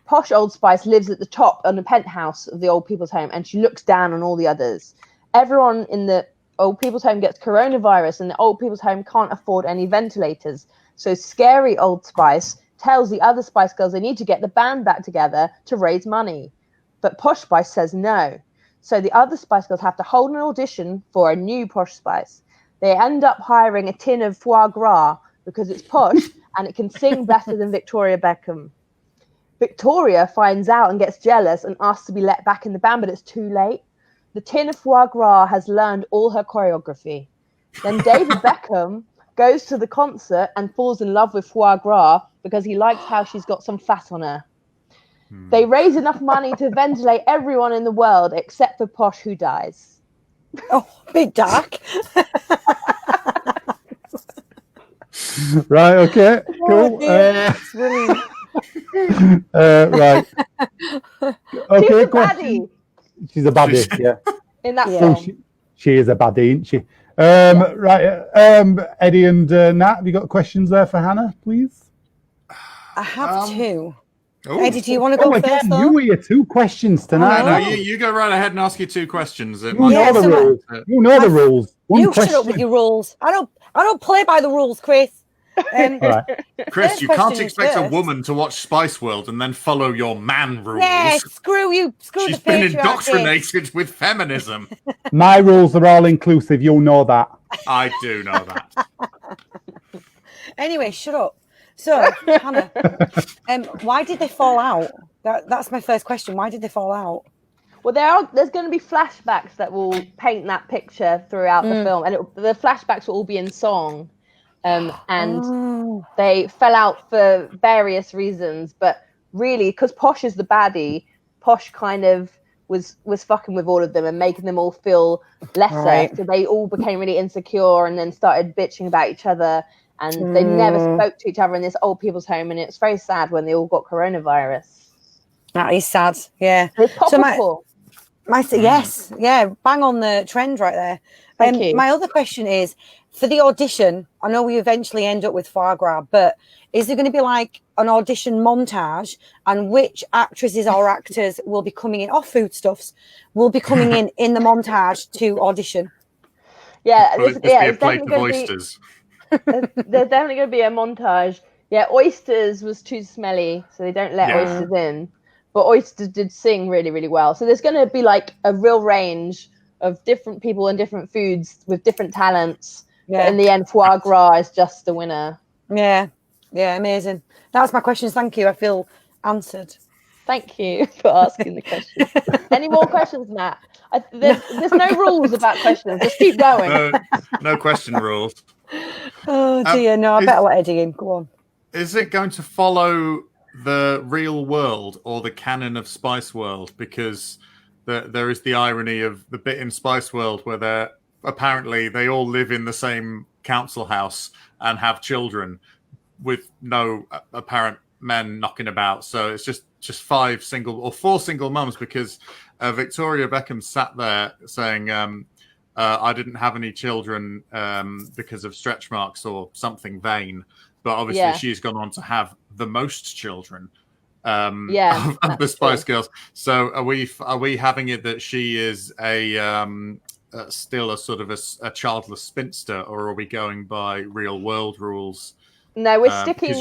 Posh Old Spice lives at the top on the penthouse of the old people's home and she looks down on all the others. Everyone in the old people's home gets coronavirus and the old people's home can't afford any ventilators. So scary Old Spice tells the other Spice Girls they need to get the band back together to raise money. But Posh Spice says no. So the other Spice Girls have to hold an audition for a new Posh Spice. They end up hiring a tin of foie gras because it's posh and it can sing better than Victoria Beckham. Victoria finds out and gets jealous and asks to be let back in the band, but it's too late. The tin of foie gras has learned all her choreography. Then David Beckham goes to the concert and falls in love with foie gras because he likes how she's got some fat on her. They raise enough money to ventilate everyone in the world except for Posh, who dies. Oh, bit dark. Right, okay, cool. It's brilliant. Right. Okay, She's a question. baddie She's a baddie, yeah. in that Yeah. film. She is a baddie, isn't she? Right, Eddie and Nat, have you got questions there for Hannah, please? I have two. Oh. Eddie, do you want to go again, first, though? you were your 2 questions tonight. No, you go right ahead and ask your 2 questions. You know the rules. You know the rules. One You question. shut up with your rules. I don't play by the rules, Chris. All right. Chris, First you can't question is expect a first. woman to watch Spice World and then follow your man rules. Yeah, screw you. Screw She's the been patriarchy. indoctrinated with feminism. My rules are all inclusive. You'll know that. I do know that. Anyway, shut up. So, Hannah, why did they fall out? That's my first question. Why did they fall out? Well, there's going to be flashbacks that will paint that picture throughout the film, and the flashbacks will all be in song. And they fell out for various reasons, but really, because Posh is the baddie, Posh kind of was fucking with all of them and making them all feel lesser. Right. So they all became really insecure and then started bitching about each other. And they never spoke to each other in this old people's home. And it's very sad when they all got coronavirus. That is sad. Yeah. It's topical. Yes, yeah, bang on the trend right there. Thank you. My other question is, for the audition, I know we eventually end up with foie gras, but is there going to be like an audition montage, and which actresses or actors will be coming in, or foodstuffs, will be coming in the montage to audition? Yeah, Will it just be a plate of oysters? There's definitely going to be a montage. Yeah, oysters was too smelly, so they don't let oysters in. But oysters did sing really, really well. So there's going to be like a real range of different people and different foods with different talents. Yeah. But in the end, foie gras is just the winner. Yeah, amazing. That's my questions. Thank you. I feel answered. Thank you for asking the question. Any more questions, Matt? There's no rules about questions. Just keep going. No question rules. Oh dear, no, I better let Eddie in. Go on. Is it going to follow the real world or the canon of Spice World? Because there is the irony of the bit in Spice World where apparently they all live in the same council house and have children with no apparent men knocking about. So it's just 4 single mums, because Victoria Beckham sat there saying, I didn't have any children because of stretch marks or something vain. But obviously, she's gone on to have the most children of the Spice Girls. So are we having it that she is still a sort of a childless spinster, or are we going by real world rules? No, we're sticking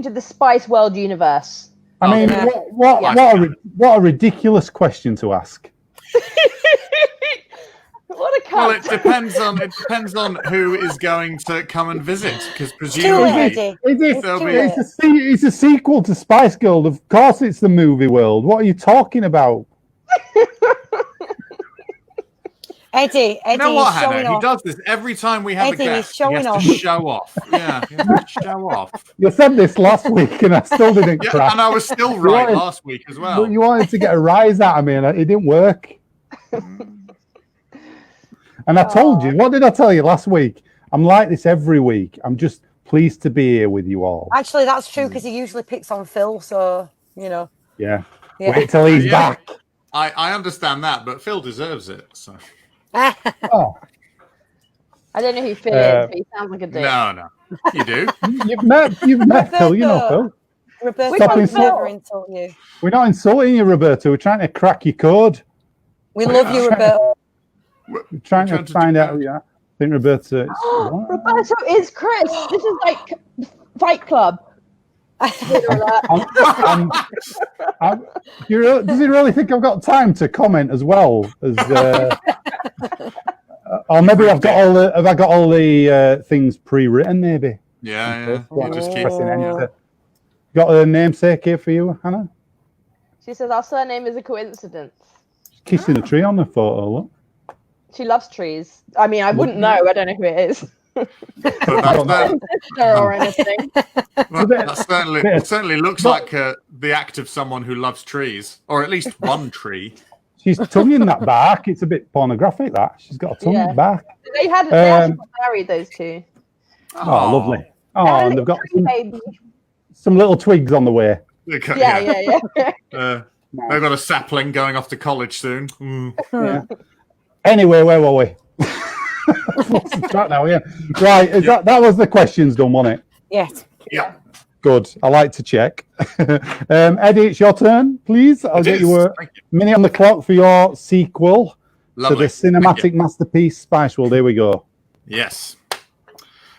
to the Spice World universe. I mean, what a ridiculous question to ask. What a cunt. Well, it depends on who is going to come and visit, because presumably it's a sequel to Spice Girl. Of course, it's the movie world. What are you talking about? Eddie, you know what, Hannah? He does this every time we have a guest. He has to show off. Yeah, he has to show off. You said this last week, and I still didn't crack. And I was still right last week as well. You wanted to get a rise out of me, and it didn't work. And I told you, what did I tell you last week? I'm like this every week. I'm just pleased to be here with you all. Actually, that's true, because he usually picks on Phil, so, you know. Yeah. Wait till he's back. I understand that, but Phil deserves it. So. Oh. I don't know who Phil is, but he sounds like a dick. No. You do. You've met Phil, you know Phil. Roberto, never insult you. We're not insulting you, Roberto. We're trying to crack your code. We love you, Roberto. We're trying to find out. Yeah, I think Roberto. Roberto is Chris. This is like Fight Club. Does he really think I've got time to comment as well as? Or maybe have I got all the things pre-written? Maybe. Yeah. You just keep pressing enter. Got a namesake here for you, Hannah? She says our surname is a coincidence. She's kissing a tree on the photo. Look. She loves trees. I mean, I wouldn't know. I don't know who it is. Or anything. That certainly looks like the act of someone who loves trees, or at least one tree. She's tonguing that back. It's a bit pornographic. That she's got a tongue back. They actually got married, those two. Oh, lovely. Oh, and they've got some little twigs on the way. Yeah. They've got a sapling going off to college soon. Yeah. Anyway, where were we? Now, right. That was the questions done, wasn't it? Yes. Yeah. Good. I like to check. Eddie, it's your turn, please. I'll get you a minute on the clock for your sequel to the cinematic masterpiece Spice World. Here we go. Yes.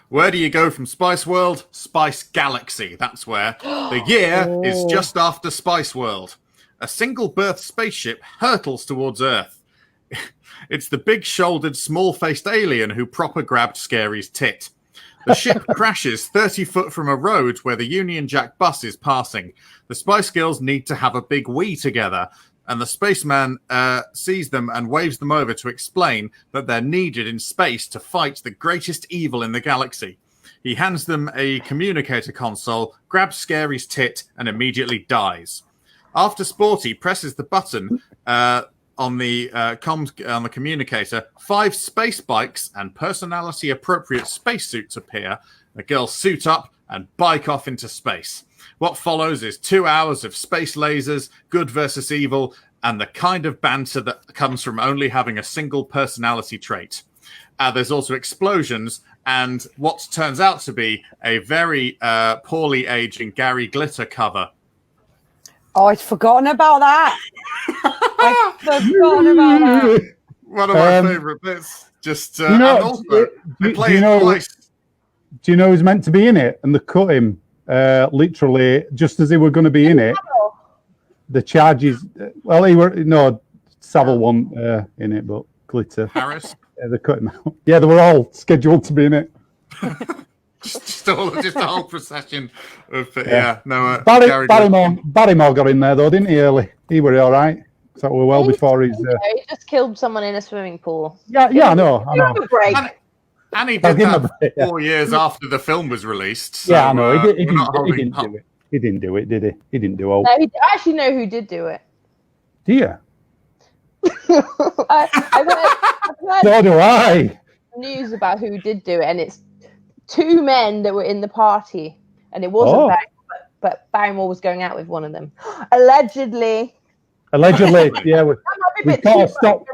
Where do you go from Spice World? Spice Galaxy. That's where. The year is just after Spice World. A single-berth spaceship hurtles towards Earth. It's the big-shouldered, small-faced alien who proper grabbed Scary's tit. The ship crashes 30 foot from a road where the Union Jack bus is passing. The Spice Girls need to have a big wee together, and the spaceman sees them and waves them over to explain that they're needed in space to fight the greatest evil in the galaxy. He hands them a communicator console, grabs Scary's tit, and immediately dies. After Sporty presses the button on the communicator, 5 space bikes and personality-appropriate spacesuits appear. The girls suit up and bike off into space. What follows is 2 hours of space lasers, good versus evil, and the kind of banter that comes from only having a single personality trait. There's also explosions and what turns out to be a very poorly aging Gary Glitter cover. Oh, I'd forgotten about that. I'd forgotten about that. One of my favourite bits. Just do you know who's meant to be in it? And they cut him literally just as they were going to be in it. The charges. Well, Savile wasn't in it, but Glitter. Harris. They cut him out. Yeah, they were all scheduled to be in it. just a whole procession of Barrymore got in there though, didn't he? Early, he were all right. So we're well before he's. He just killed someone in a swimming pool. Yeah, I know. And he did that 4 years after the film was released. So, I know. He didn't do it. He didn't do it, did he? He didn't do it. No, I actually know who did do it. Do you? I've heard So do I. News about who did do it, and it's 2 men that were in the party, and it wasn't Barrymore, but Barrymore was going out with one of them. Allegedly. Allegedly, yeah. We've got to stop.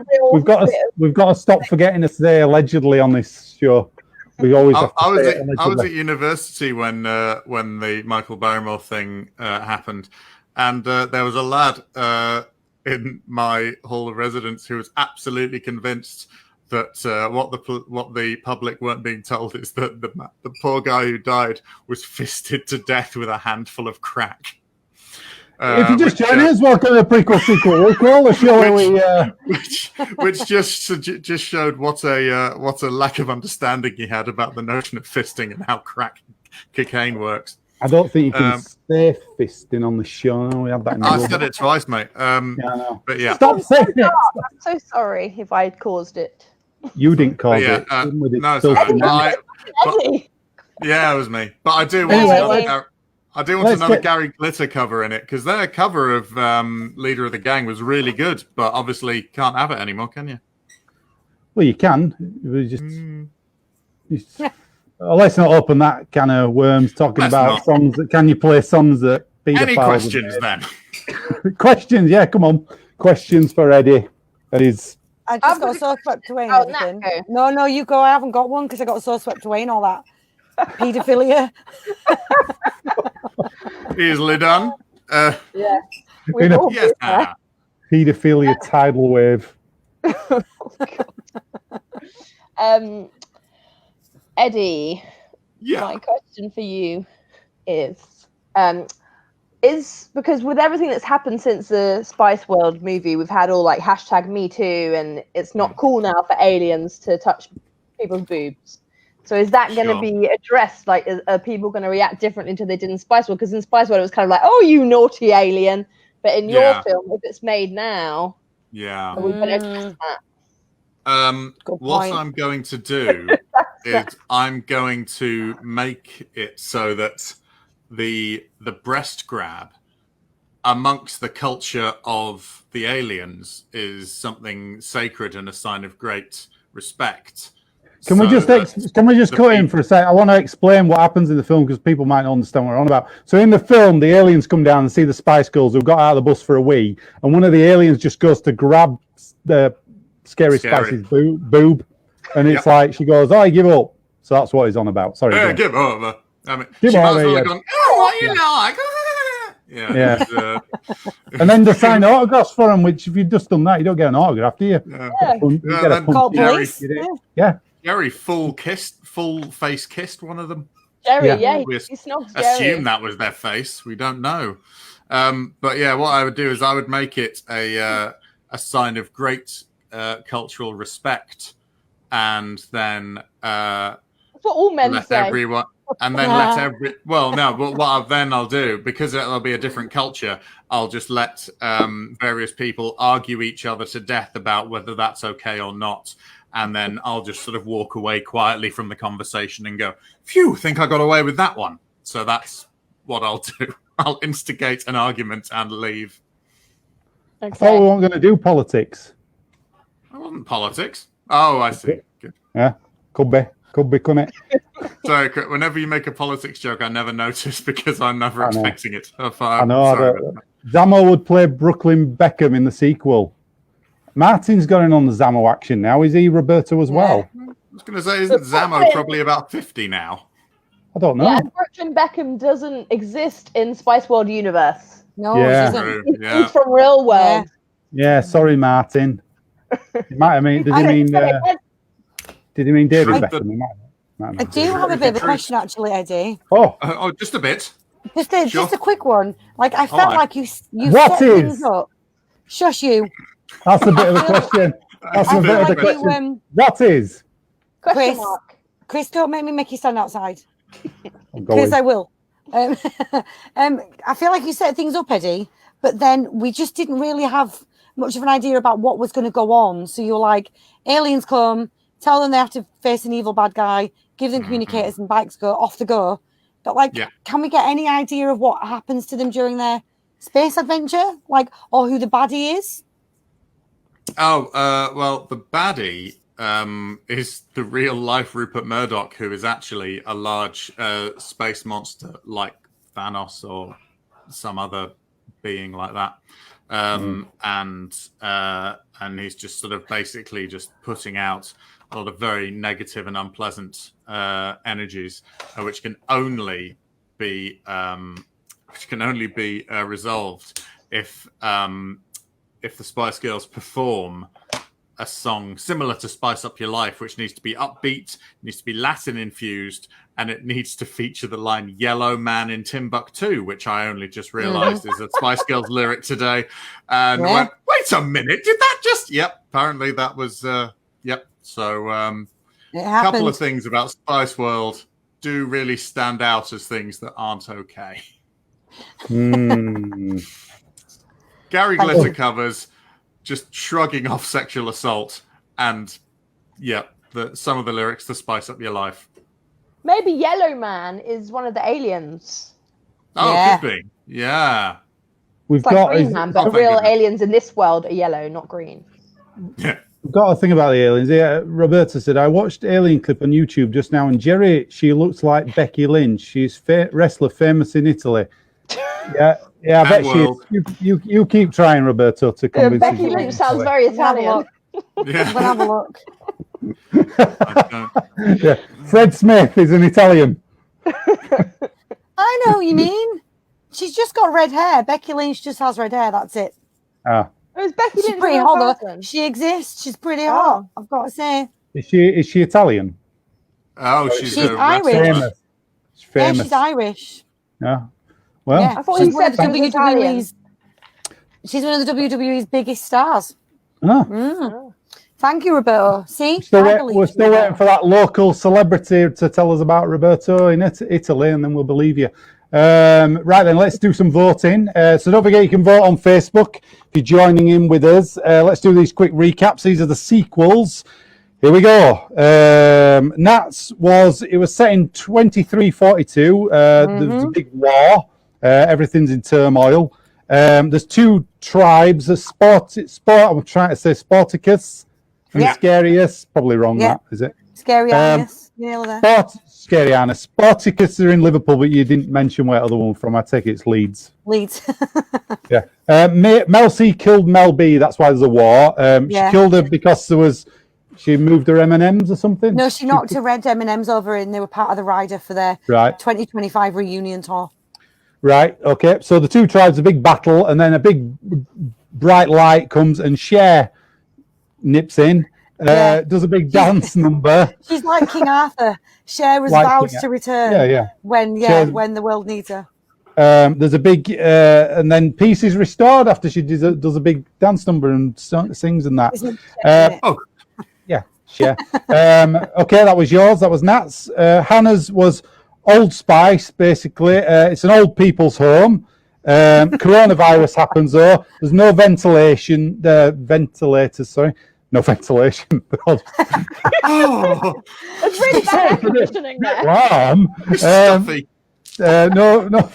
We've got to stop forgetting to say allegedly on this show. We always have to say it I was at university when the Michael Barrymore thing happened, and there was a lad in my hall of residence who was absolutely convinced that what the public weren't being told is that the poor guy who died was fisted to death with a handful of crack. If you just join us, welcome to the Prequel Sequel Requel, the show which just showed what a lack of understanding he had about the notion of fisting and how crack cocaine works. I don't think you can say fisting on the show. We had that. I said it twice, mate. Yeah, I know. But yeah, stop saying it. I'm so sorry if I caused it. You didn't cause it. No, it's right. Yeah, it was me. But I do want another Gary Glitter cover in it, because their cover of Leader of the Gang was really good, but obviously can't have it anymore, can you? Well, you can. It was just let's not open that can of worms talking about songs. Can you play songs that pedophiles? Any questions then? Questions, yeah, come on. Questions for Eddie. I just got so swept away in everything. No, you go. I haven't got one because I got so swept away in all that paedophilia. Easily done. Yeah. Paedophilia tidal wave. Eddie, my question for you is because with everything that's happened since the Spice World movie, we've had all like #MeToo, and it's not cool now for aliens to touch people's boobs. So is that going to be addressed? Like, are people going to react differently to they did in Spice World? Because in Spice World, it was kind of like, oh, you naughty alien. But in your film, if it's made now, are we going to address that? What I'm going to do is I'm going to make it so that the breast grab amongst the culture of the aliens is something sacred and a sign of great respect. Can we just cut in for a sec? I want to explain what happens in the film because people might not understand what we're on about. So in the film, the aliens come down and see the Spice Girls who got out of the bus for a wee, and one of the aliens just goes to grab the Scary Spice's boob, and it's like she goes, "I give up." So that's what he's on about. Sorry. Yeah, give over. I mean, she might as well have gone, "Oh, what you like?" Yeah. And then to sign autographs for him, which if you've just done that, you don't get an autograph, do you? Yeah. Jerry full face kissed one of them. Jerry, he snogs Jerry. Assume that was their face. We don't know. But yeah, what I would do is I would make it a sign of great cultural respect, and then that's what all men let say. Everyone, and then but what I'll do, because it'll be a different culture, I'll just let various people argue each other to death about whether that's okay or not. And then I'll just sort of walk away quietly from the conversation and go, phew, think I got away with that one. So that's what I'll do. I'll instigate an argument and leave. Okay. I thought we weren't going to do politics. It wasn't politics. Oh, I see. Good. Yeah, could be, couldn't it? Sorry, whenever you make a politics joke, I never notice because I'm never expecting it. I know. Zamo would play Brooklyn Beckham in the sequel. Martin's going on the Zamo action now. Is he Roberto as well? I was going to say, isn't Zamo probably about 50 now? I don't know. Yeah, Brooklyn Beckham doesn't exist in Spice World universe. No, he doesn't. He's from real world. Yeah, sorry, Martin. He might have mean. Did he mean David Beckham? I do have a bit of a question, actually, Eddie. Oh, just a bit. Just a quick one. Like I felt like you what set things up. Shush you. That's a bit of a question. What is? Chris, don't make me make you stand outside. Because I will. I feel like you set things up, Eddie, but then we just didn't really have much of an idea about what was going to go on. So you're like, aliens come, tell them they have to face an evil bad guy, give them communicators and bikes, go off the go. But can we get any idea of what happens to them during their space adventure? Or who the baddie is? Oh, well, the baddie is the real life Rupert Murdoch, who is actually a large space monster like Thanos or some other being like that. and he's just sort of basically just putting out a lot of very negative and unpleasant energies, which can only be resolved if the Spice Girls perform a song similar to Spice Up Your Life, which needs to be upbeat, needs to be Latin infused, and it needs to feature the line "Yellow Man in Timbuktu," which I only just realized is a Spice Girls lyric today. And went, wait a minute, did that just... Yep, apparently that was... Yep, so a couple of things about Spice World do really stand out as things that aren't okay. Gary Glitter covers just shrugging off sexual assault and some of the lyrics to Spice Up Your Life. Maybe Yellow Man is one of the aliens. Oh, could be. Yeah. It's like Green Man, but real aliens in this world are yellow, not green. Yeah. We've got to think about the aliens. Yeah, Roberta said, I watched Alien clip on YouTube just now, and Jerry, she looks like Becky Lynch. She's wrestler famous in Italy. Yeah, I bet she is. You keep trying, Roberto, to convince Becky Lynch sounds very Italian. Yeah. We'll have a look. Yeah. Fred Smith is an Italian. I know what you mean. She's just got red hair. Becky Lynch just has red hair. That's it. Ah. Becky She's Lynch pretty hot though. She exists. She's pretty hot. I've got to say. Is she Italian? Oh, she's Irish. Famous. Yeah, she's Irish. Yeah. Well, yeah. I thought you said WWE's. She's one of the WWE's biggest stars. Thank you, Roberto. See, we're still waiting for that local celebrity to tell us about Roberto in Italy, and then we'll believe you. Right then, let's do some voting. So don't forget you can vote on Facebook if you're joining in with us. Let's do these quick recaps. These are the sequels. Here we go. Nats was set in 2342. There's a big war. Everything's in turmoil. There's two tribes. I'm trying to say Sporticus and Scarius. Probably wrong. That is it. Scarianus. Scarianus. Sporticus are in Liverpool, but you didn't mention where other one from. I take it it's Leeds. Yeah. Mel C killed Mel B. That's why there's a war. She killed her because she moved her M&Ms or something. No, she knocked her red M&Ms over, and they were part of the rider for their 2025 reunion tour. Right. Okay. So the two tribes, a big battle, and then a big bright light comes, and Cher nips in. Does a big dance number. She's like King Arthur. Cher was vowed to return. When the world needs her. There's a big, and then peace is restored after she does a big dance number and sings and that. Cher. Okay, that was yours. That was Nat's. Hannah's was Old Spice, basically. It's an old people's home. Coronavirus happens though. There's no ventilation. Ventilators, sorry. No ventilation. It's really bad conditioning there. Warm. No.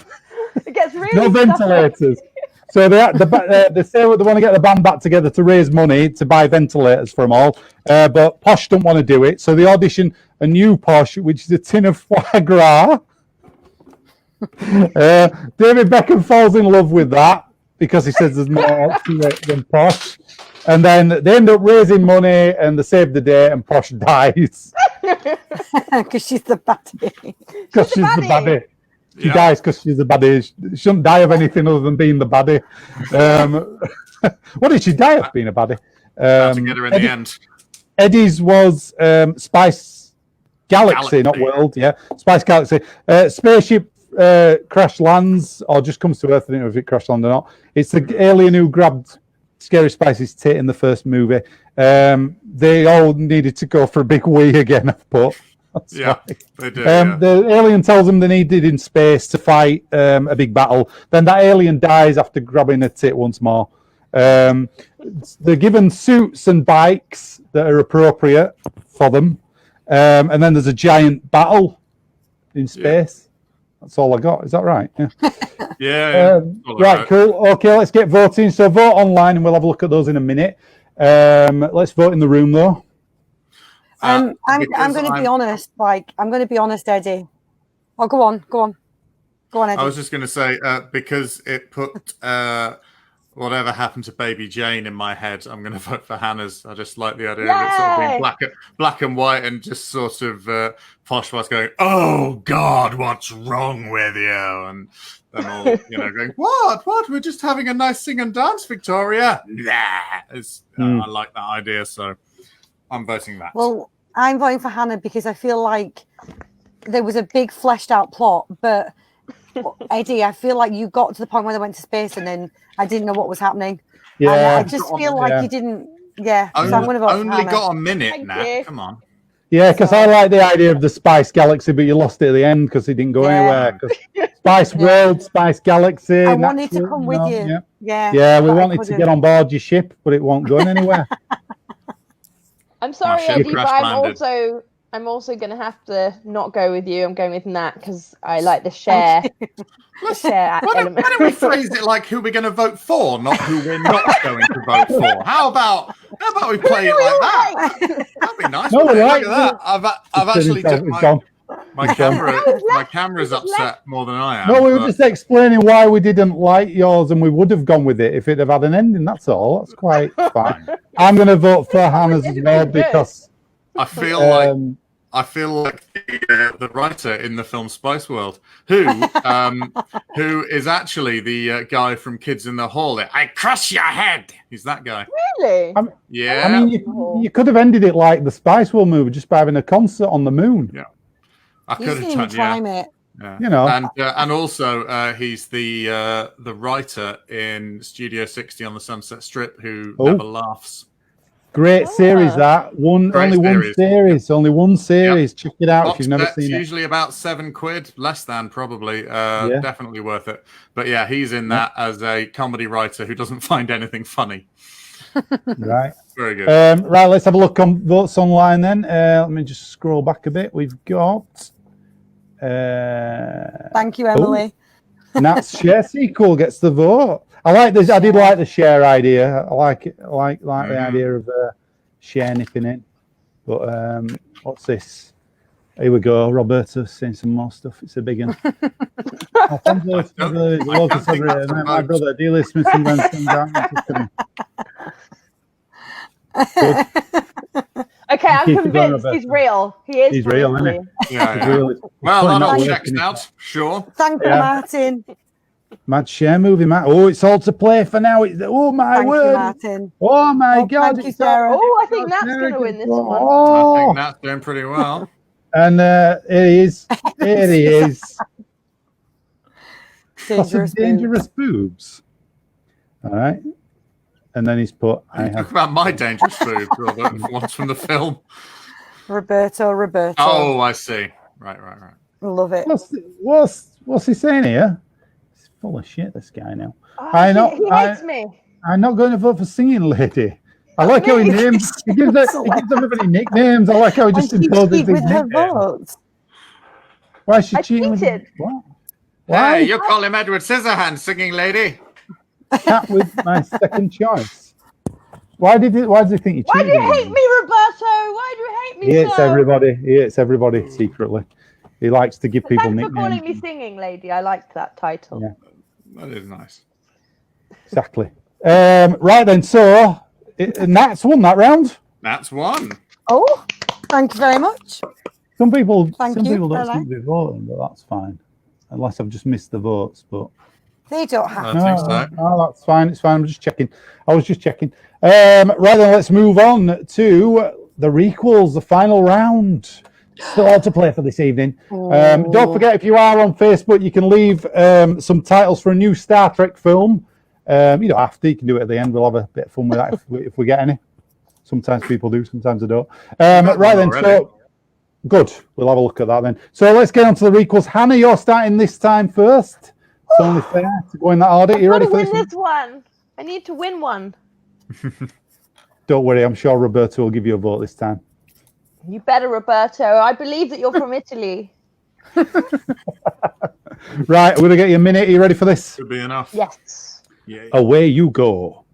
It gets really no ventilators. So they say they want to get the band back together to raise money to buy ventilators for them all. But Posh don't want to do it. So they audition a new Posh, which is a tin of foie gras. David Beckham falls in love with that because he says there's more to it than Posh. And then they end up raising money and they save the day and Posh dies. Because she's the baddie. Because she's the baddie. She dies because she's the baddie. She shouldn't die of anything other than being the baddie. What did she die of being a baddie? To get her in the end. Eddie's was Spice Galaxy, not World. Yeah, Spice Galaxy. Spaceship crash lands or just comes to Earth. I don't know if it crash landed or not. It's the alien who grabbed Scary Spice's tit in the first movie. They all needed to go for a big wee again, I've put. They do. The alien tells them they needed in space to fight a big battle. Then that alien dies after grabbing a tit once more. They're given suits and bikes that are appropriate for them. And then there's a giant battle in space. That's all I got. Is that right? Yeah. Right, cool. Okay, let's get voting. So vote online and we'll have a look at those in a minute. Let's vote in the room though. I'm going to be honest. I'm going to be honest, Eddie. Oh, go on, Eddie. I was just going to say because it put whatever happened to Baby Jane in my head, I'm going to vote for Hannah's. I just like the idea of it sort of being black and white and just sort of Posh was going, "Oh God, what's wrong with you?" And then all going, "What? We're just having a nice sing and dance, Victoria." I like that idea, so I'm voting that. Well, I'm voting for Hannah because I feel like there was a big fleshed out plot, but Eddie, I feel like you got to the point where they went to space and then I didn't know what was happening. Yeah, and I just feel like you didn't. Yeah, so I'm going to vote for Only Hannah. got a minute now. Come on. Yeah, because I like the idea of the Spice Galaxy, but you lost it at the end because it didn't go anywhere. Spice World, Spice Galaxy. I wanted to come with you. Yeah, we wanted to get on board your ship, but it won't go anywhere. I'm sorry, Eddie, but I'm also going to have to not go with you. I'm going with Nat because I like the share. Why don't we phrase it like who we're going to vote for, not who we're not going to vote for? How about we play it like that? That'd be nice. No, Look right. at that. I've actually just my camera's upset more than I am. No, we were just explaining why we didn't like yours, and we would have gone with it if it had had an ending. That's all. That's quite fine. I'm going to vote for Hannah's as well because I feel like the writer in the film Spice World, who is actually the guy from Kids in the Hall. I crush your head. He's that guy. Really? Yeah. I mean, you could have ended it like the Spice World movie, just by having a concert on the moon. Yeah, I could have done. Climb it. Yeah. And also he's the writer in Studio 60 on the Sunset Strip who never laughs. Great series that only one series. Yep. Check it out if you've never seen it. Usually about £7, less than probably. Definitely worth it. But yeah, he's in that as a comedy writer who doesn't find anything funny. Right, very good. Right, let's have a look on votes online then. Let me just scroll back a bit. We've got. Thank you, Emily. Nat's share sequel gets the vote. I like this. I did like the share idea. I like it. I like the idea of share nipping in. But what's this? Here we go. Roberto's saying some more stuff. It's a big one. My brother, dearly Smith and Benson. Okay, I'm convinced he's real. He is. He's real, isn't he? Yeah. Real. Well, that checks out. Sure. Thank you, Martin. Mad share movie, Matt. Oh, it's all to play for now. Oh my word! You, Martin. Oh my God! Thank you, Sarah. I think Nat's going to win this one. I think Nat's doing pretty well. And it is. It is. Dangerous boobs. All right. And then he's put. Talk about my dangerous boobs, rather than ones from the film. Roberto. Oh, I see. Right. Love it. What's he saying here? He's full of shit, this guy now. He hates me. I'm not going to vote for Singing Lady. I like how he names. He gives everybody nicknames. I like how he just imposes these nicknames. Why is she cheating? What? Why? Hey, you call him Edward Scissorhands, Singing Lady. Cat with my second choice. Why did he think you cheated? Why do you hate me, Roberto? Why do you hate me He hates everybody secretly. He likes to give people nicknames. Thanks for calling me Singing Lady. I liked that title. Yeah. That is nice. Exactly. Right then, so Nat's won that round. Nat's won. Oh, thank you very much. Some people don't Thank seem to be voting, but that's fine. Unless I've just missed the votes, but they don't have to. I think so. No, that's fine. It's fine. I'm just checking. I was just checking. Right then, let's move on to the requels, the final round. Still all to play for this evening. Don't forget, if you are on Facebook, you can leave some titles for a new Star Trek film. You don't have to. You can do it at the end. We'll have a bit of fun with that if we get any. Sometimes people do. Sometimes they don't. Right then, so good. We'll have a look at that then. So let's get on to the requels. Hannah, you're starting this time first. It's only fair to go in that order. You ready for this one? I need to win one. Don't worry. I'm sure Roberto will give you a vote this time. You better, Roberto. I believe that you're from Italy. Right, we're going to get you a minute. Are you ready for this? Should be enough. Yes. Yeah. Away you go.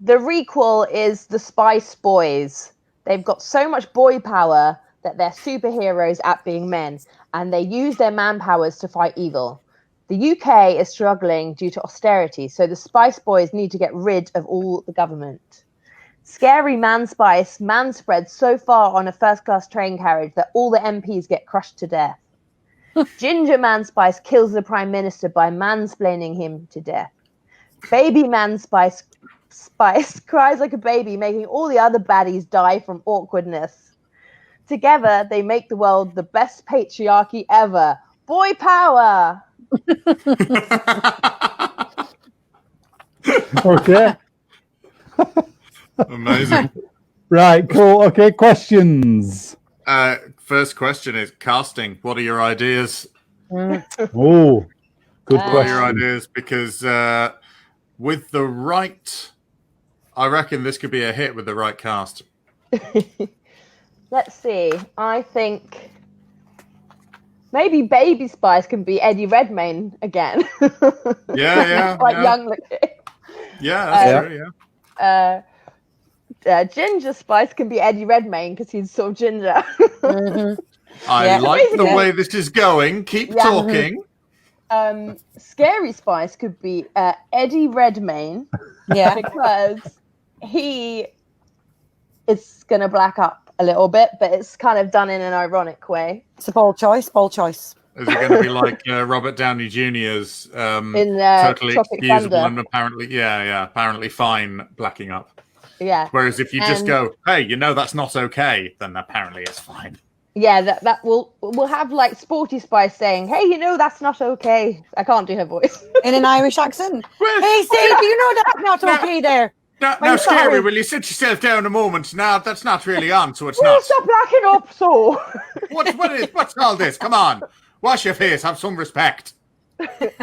The requel is the Spice Boys. They've got so much boy power that they're superheroes at being men, and they use their man powers to fight evil. The UK is struggling due to austerity, so the Spice Boys need to get rid of all the government. Scary Man Spice manspreads so far on a first-class train carriage that all the MPs get crushed to death. Ginger Man Spice kills the Prime Minister by mansplaining him to death. Baby Man Spice cries like a baby, making all the other baddies die from awkwardness. Together, they make the world the best patriarchy ever. Boy power! Okay. Amazing. Right, cool. Okay, questions. First question is casting. What are your ideas? Oh, good What are question. your ideas? Because with the right, I reckon this could be a hit with the right cast. Let's see. I think maybe Baby Spice can be Eddie Redmayne again. Yeah. Like yeah. young looking. Yeah, that's true, yeah. Ginger Spice can be Eddie Redmayne because he's sort of ginger. I like the Basically- way this is going. Keep talking. Scary Spice could be Eddie Redmayne because he is going to black up a little bit, but it's kind of done in an ironic way. It's a bold choice. Is it going to be like Robert Downey Jr.'s In totally Tropic excusable Thunder. and apparently fine blacking up? Yeah. Whereas if you just go, hey, that's not okay, then apparently it's fine. Yeah, that we'll have like Sporty Spice saying, hey, that's not okay. I can't do her voice. In an Irish accent. Hey, Steve, that's not okay there. Now, Scary, will you sit yourself down a moment? Now, that's not really on, so it's Will you not. stop blacking up, so? What's all this? Come on. Wash your face. Have some respect.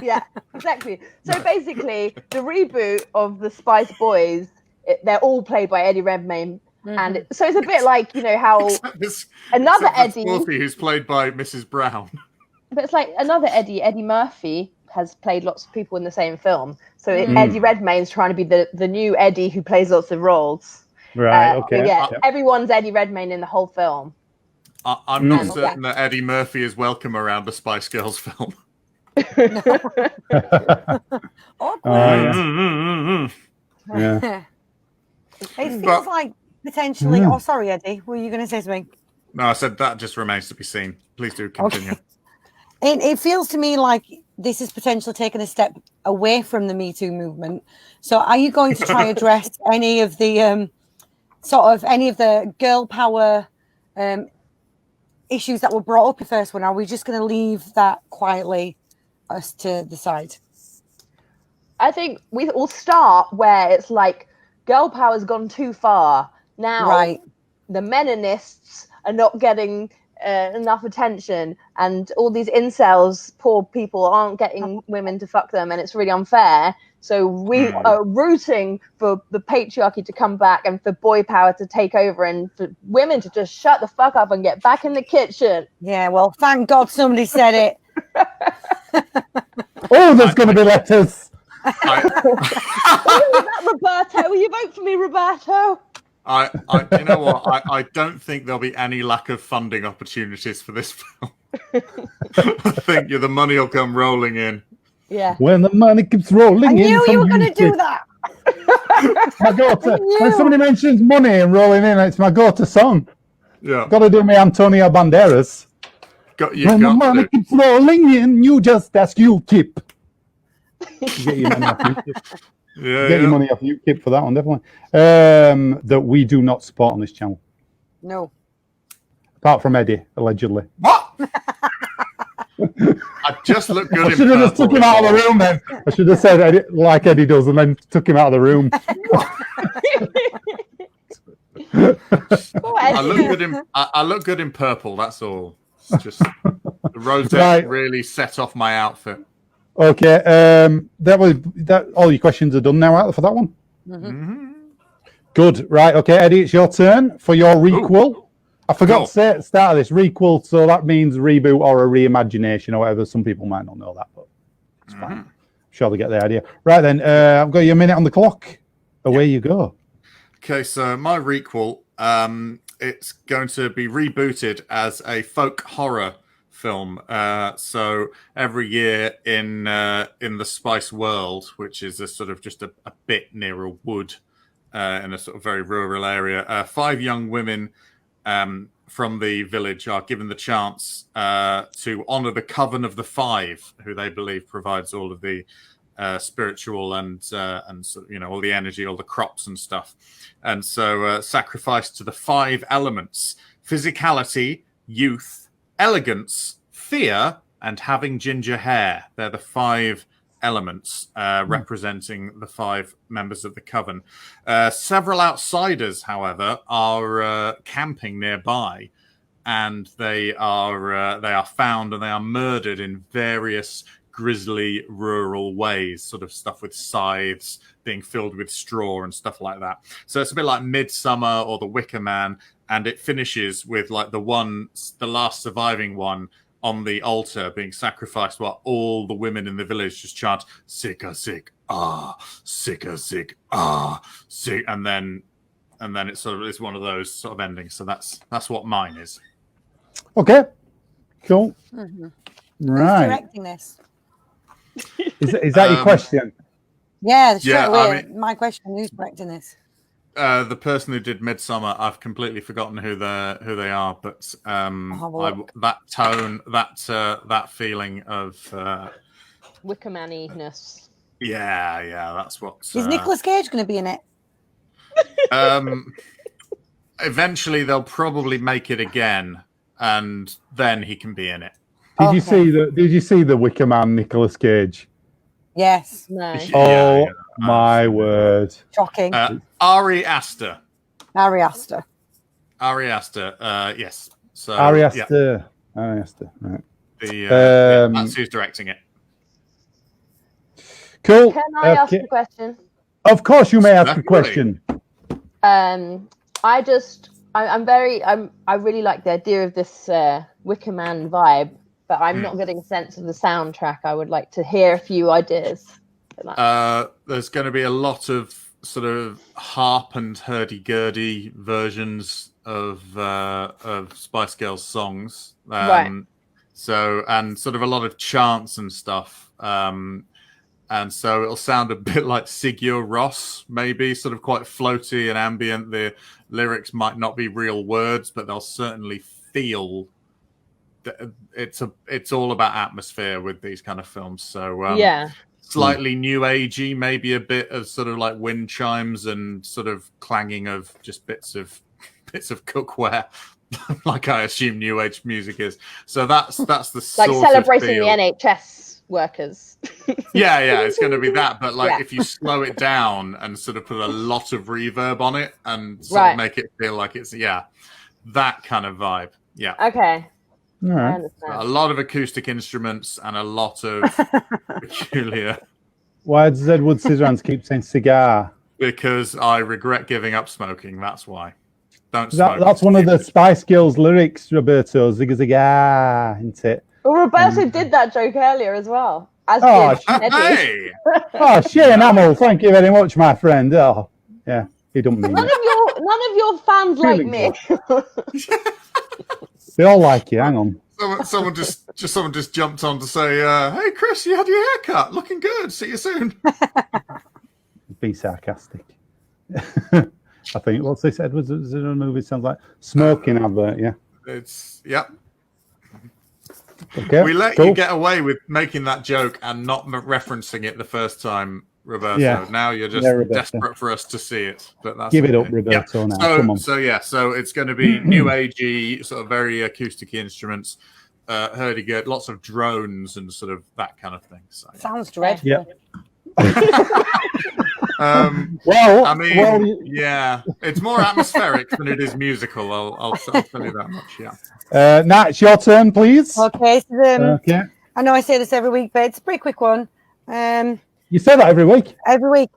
Yeah, exactly. So basically, the reboot of the Spice Boys, they're all played by Eddie Redmayne. And so it's a bit like, how another Eddie... Wolfie, who's played by Mrs. Brown. But it's like another Eddie Murphy, has played lots of people in the same film. So Eddie Redmayne's trying to be the new Eddie who plays lots of roles. Right, okay. Everyone's Eddie Redmayne in the whole film. I'm not certain that Eddie Murphy is welcome around the Spice Girls film. Yeah. It feels like potentially... Oh, sorry, Eddie. Were you going to say something? No, I said that just remains to be seen. Please do continue. Okay. It feels to me like this is potentially taking a step away from the Me Too movement. So are you going to try address any of the any of the girl power issues that were brought up in the first one? Are we just going to leave that quietly us to the side? I think we'll start where it's like girl power's gone too far. Now the meninists are not getting enough attention, and all these incels, poor people, aren't getting women to fuck them, and it's really unfair. So we are rooting for the patriarchy to come back and for boy power to take over and for women to just shut the fuck up and get back in the kitchen. Yeah, well, thank God somebody said it. Oh, there's going to be letters. Roberto, will you vote for me, Roberto? You know what? I don't think there'll be any lack of funding opportunities for this film. I think the money will come rolling in. Yeah. When the money keeps rolling in. I knew you were going to do that. My go-to. When somebody mentions money and rolling in, it's my go-to song. Yeah. Got to do me Antonio Banderas. When the money keeps rolling in, you just ask UKIP. Get your money off UKIP. Get your money off UKIP for that one, definitely. That we do not support on this channel. No. Apart from Eddie, allegedly. What? I just look good. I should have just took him out of the room then. I should have said Eddie, like Eddie does, and then took him out of the room. I look good in purple. That's all. It's just the rosette really set off my outfit. Okay, that. All your questions are done now for that one. Good. Right. Okay, Eddie, it's your turn for your requel. Ooh. I forgot to say at the start of this requel, so that means reboot or a reimagination or whatever. Some people might not know that, but it's fine. I'm sure they get the idea. Right then, I've got you a minute on the clock. Away you go. Okay, so my requel, it's going to be rebooted as a folk horror film. So every year in the spice world, which is a sort of just a bit near a wood in a sort of very rural area, 5 young women from the village are given the chance to honor the coven of the 5, who they believe provides all of the spiritual and all the energy, all the crops and stuff. And so sacrifice to the 5 elements: physicality, youth, elegance, fear, and having ginger hair. They're the 5 elements representing the 5 members of the coven. Several outsiders, however, are camping nearby, and they are found and they are murdered in various grisly rural ways, sort of stuff with scythes being filled with straw and stuff like that. So it's a bit like Midsummer or The Wicker Man, and it finishes with like the last surviving one on the altar being sacrificed, while all the women in the village just chant "Sika sick ah, Sika sick ah, sick," and then it's one of those sort of endings. So that's what mine is. Okay, cool. Mm-hmm. Right. Who's directing this? Is that your question? Yeah, straight away. I mean, my question: who's directing this? The person who did Midsummer, I've completely forgotten who they are, but that tone, that feeling of Wicker Man-iness. Yeah, that's what. Is Nicolas Cage going to be in it? Eventually, they'll probably make it again, and then he can be in it. Did you see the Wicker Man, Nicolas Cage? Yes. No. Oh my word! Shocking. Ari Aster. Ari Aster. Yes. So Ari Aster. Yeah. Ari Aster. Right. That's who's directing it. Cool. Can I ask a question? Of course, you may ask a question. I really like the idea of this Wicker Man vibe, but I'm not getting a sense of the soundtrack. I would like to hear a few ideas. There's going to be a lot of sort of harp and hurdy-gurdy versions of Spice Girls songs. Right. So, and sort of a lot of chants and stuff. And so it'll sound a bit like Sigur Rós, maybe, sort of quite floaty and ambient. The lyrics might not be real words, but they'll certainly feel. It's all about atmosphere with these kind of films. So slightly new agey, maybe a bit of sort of like wind chimes and sort of clanging of just bits of cookware, like I assume new age music is. So that's the like sort celebrating of the NHS workers. yeah, it's going to be that. But like if you slow it down and sort of put a lot of reverb on it and sort of make it feel like it's that kind of vibe. Yeah. Okay. All right. I understand. A lot of acoustic instruments and a lot of peculiar. Why does Edward Scissorhands keep saying cigar? Because I regret giving up smoking. That's why. Don't smoke. That's one of the Spice Girls lyrics, Roberto. Zigga zigga, isn't it? Well, Roberto did that joke earlier as well. As did hey! Shane Hamill, thank you very much, my friend. Oh, yeah, he don't mean none of your fans like me. They all like you. Hang on. Someone just jumped on to say, "Hey, Chris, you had your hair cut. Looking good. See you soon." Be sarcastic. I think what's this Edward Scissorhands movie sounds like smoking advert. Yeah. It's Okay. We let you get away with making that joke and not referencing it the first time, Roberto. Yeah. Now you're just desperate for us to see it. But that's Give it up, Roberto. Now. Come on. So it's going to be new agey, sort of very acoustic instruments, hurdy-gurdy, lots of drones and sort of that kind of thing. So, Sounds dreadful. Yeah. it's more atmospheric than it is musical. I'll tell you that much. Yeah. Nat, it's your turn, please. Okay. So, Okay. I know I say this every week, but it's a pretty quick one. You say that every week. Every week.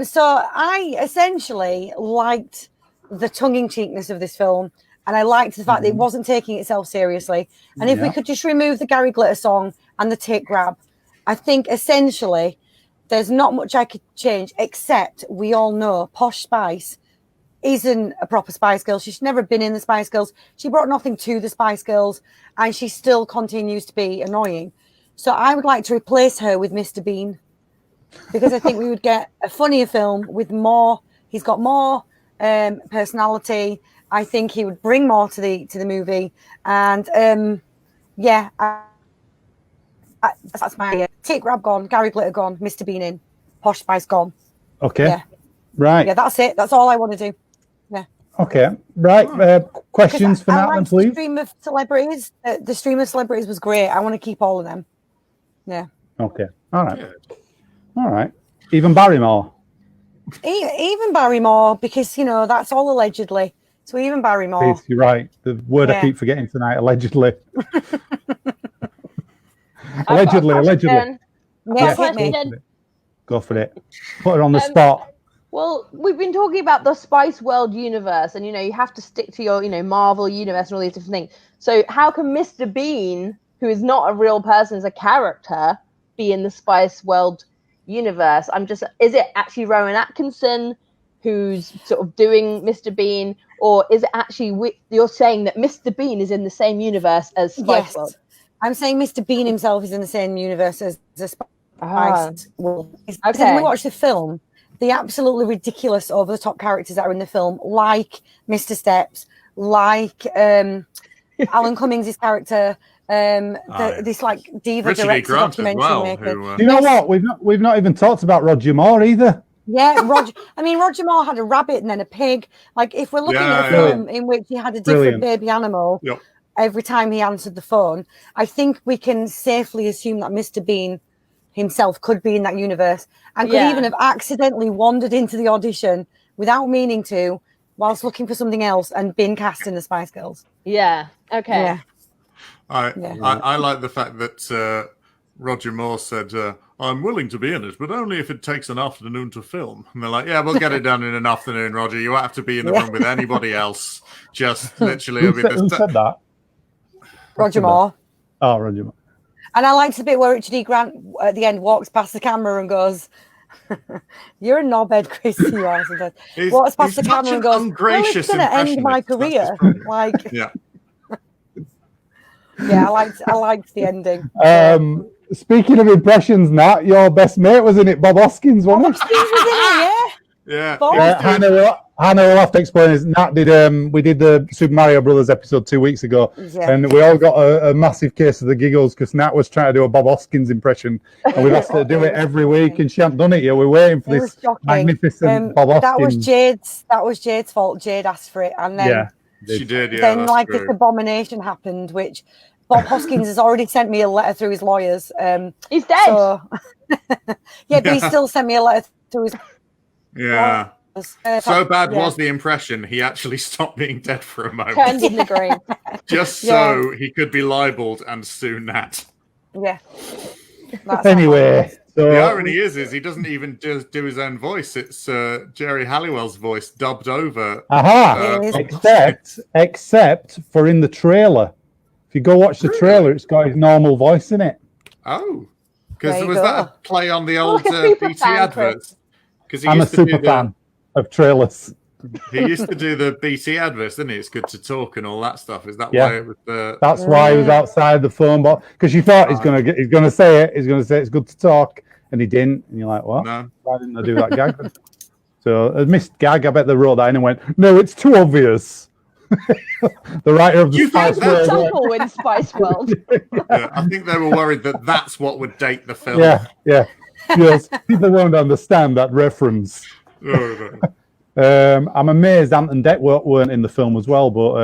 So I essentially liked the tongue-in-cheekness of this film, and I liked the fact that it wasn't taking itself seriously. And if we could just remove the Gary Glitter song and the tit grab, I think essentially there's not much I could change, except we all know Posh Spice isn't a proper Spice Girl. She's never been in the Spice Girls. She brought nothing to the Spice Girls, and she still continues to be annoying. So I would like to replace her with Mr. Bean, because I think we would get a funnier film with more. He's got more personality. I think he would bring more to the movie, and that's my Take Grab gone, Gary Glitter gone, Mr. Bean in, Posh Spice gone. Okay. Yeah. Right. Yeah, that's it. That's all I want to do. Yeah. Okay. Right. Questions for Nat, then, please. The stream of celebrities. The stream of celebrities was great. I want to keep all of them. Yeah. Okay. All right. All right. Even Barrymore. Even Barrymore, because that's all allegedly. So even Barrymore. You're right. The word I keep forgetting tonight. Allegedly. allegedly. Go for it. Put her on the spot. Well, we've been talking about the Spice World universe, and you have to stick to your Marvel universe and all these different things. So how can Mr. Bean, who is not a real person, as a character, be in the Spice World universe? Is it actually Rowan Atkinson who's sort of doing Mr. Bean, or is it actually you're saying that Mr. Bean is in the same universe as Spice World? I'm saying Mr. Bean himself is in the same universe as the Spice World. Okay. When we watch the film, the absolutely ridiculous over-the-top characters that are in the film, like Mr. Steps, like Alan Cummings' character, this like diva Richard E. director Grant documentary as well, maker. You know what? We've not even talked about Roger Moore either. Yeah, Roger Moore had a rabbit and then a pig. Like, if we're looking at a film in which he had a different baby animal every time he answered the phone, I think we can safely assume that Mr. Bean himself could be in that universe and could even have accidentally wandered into the audition without meaning to, whilst looking for something else, and been cast in the Spice Girls. Yeah. Okay. Yeah. I like the fact that Roger Moore said, I'm willing to be in it, but only if it takes an afternoon to film. And they're like, yeah, we'll get it done in an afternoon, Roger. You won't have to be in the room with anybody else. Just literally. Who said that? Roger Moore. Oh, Roger Moore. And I liked the bit where Richard E. Grant at the end walks past the camera and goes, "You're a knobhead, Chris." You are sometimes. Walks past the camera and goes, "Well, it's going to end my career." Like, yeah, I liked the ending. Speaking of impressions, Nat, your best mate was in it. Bob Hoskins, wasn't it? Yeah. Hannah will have to explain this. Nat did. We did the Super Mario Brothers episode 2 weeks ago, and we all got a massive case of the giggles because Nat was trying to do a Bob Hoskins impression, and we've asked her to do it every week, and she hadn't done it yet. We're waiting for this magnificent Bob Hoskins. That was Jade's fault. Jade asked for it, and then she did. Yeah, then this abomination happened, which Bob Hoskins has already sent me a letter through his lawyers. He's dead. So, but he still sent me a letter through his. Yeah. So bad was the impression, he actually stopped being dead for a moment. Turned in the grave. Just so he could be libeled and sue Nat. Yeah. Anyway. The irony is he doesn't even just do his own voice. It's Jerry Halliwell's voice dubbed over. Except for in the trailer. If you go watch the trailer, it's got his normal voice in it. Oh. Because was that a play on the old BT adverts? I'm a super fan of trailers. He used to do the BT adverts, didn't he? It's good to talk and all that stuff. Is that why it was the? That's why he was outside the phone box, because you thought he's gonna say it. He's gonna say it's good to talk, and he didn't. And you're like, what? No. Why didn't I do that gag? So a missed gag. I bet they wrote that in and went, no, it's too obvious. The writer of the Spice World. In Spice World. I think they were worried that that's what would date the film. Yeah. Yes, people won't understand that reference. I'm amazed Ant and Dec weren't in the film as well, but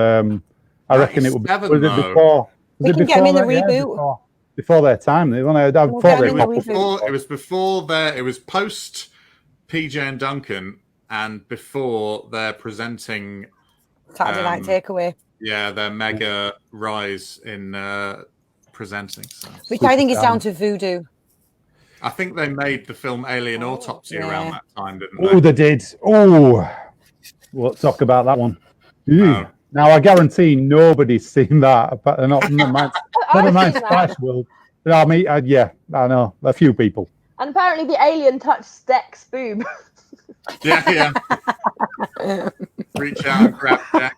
I reckon it would be. Was it before? We can get them in the reboot. Before their time. It was before their. It was post PJ and Duncan, and before their presenting Saturday Night Takeaway. Yeah, their mega rise in presenting. So. Which I think is down to voodoo. I think they made the film Alien Autopsy around that time, didn't they? Oh, they did. Oh, we'll talk about that one. Now, I guarantee nobody's seen that. But never mind Spice World. I mean, I know a few people. And apparently, the alien touched Dec's boob. Yeah. Reach out and grab Jack.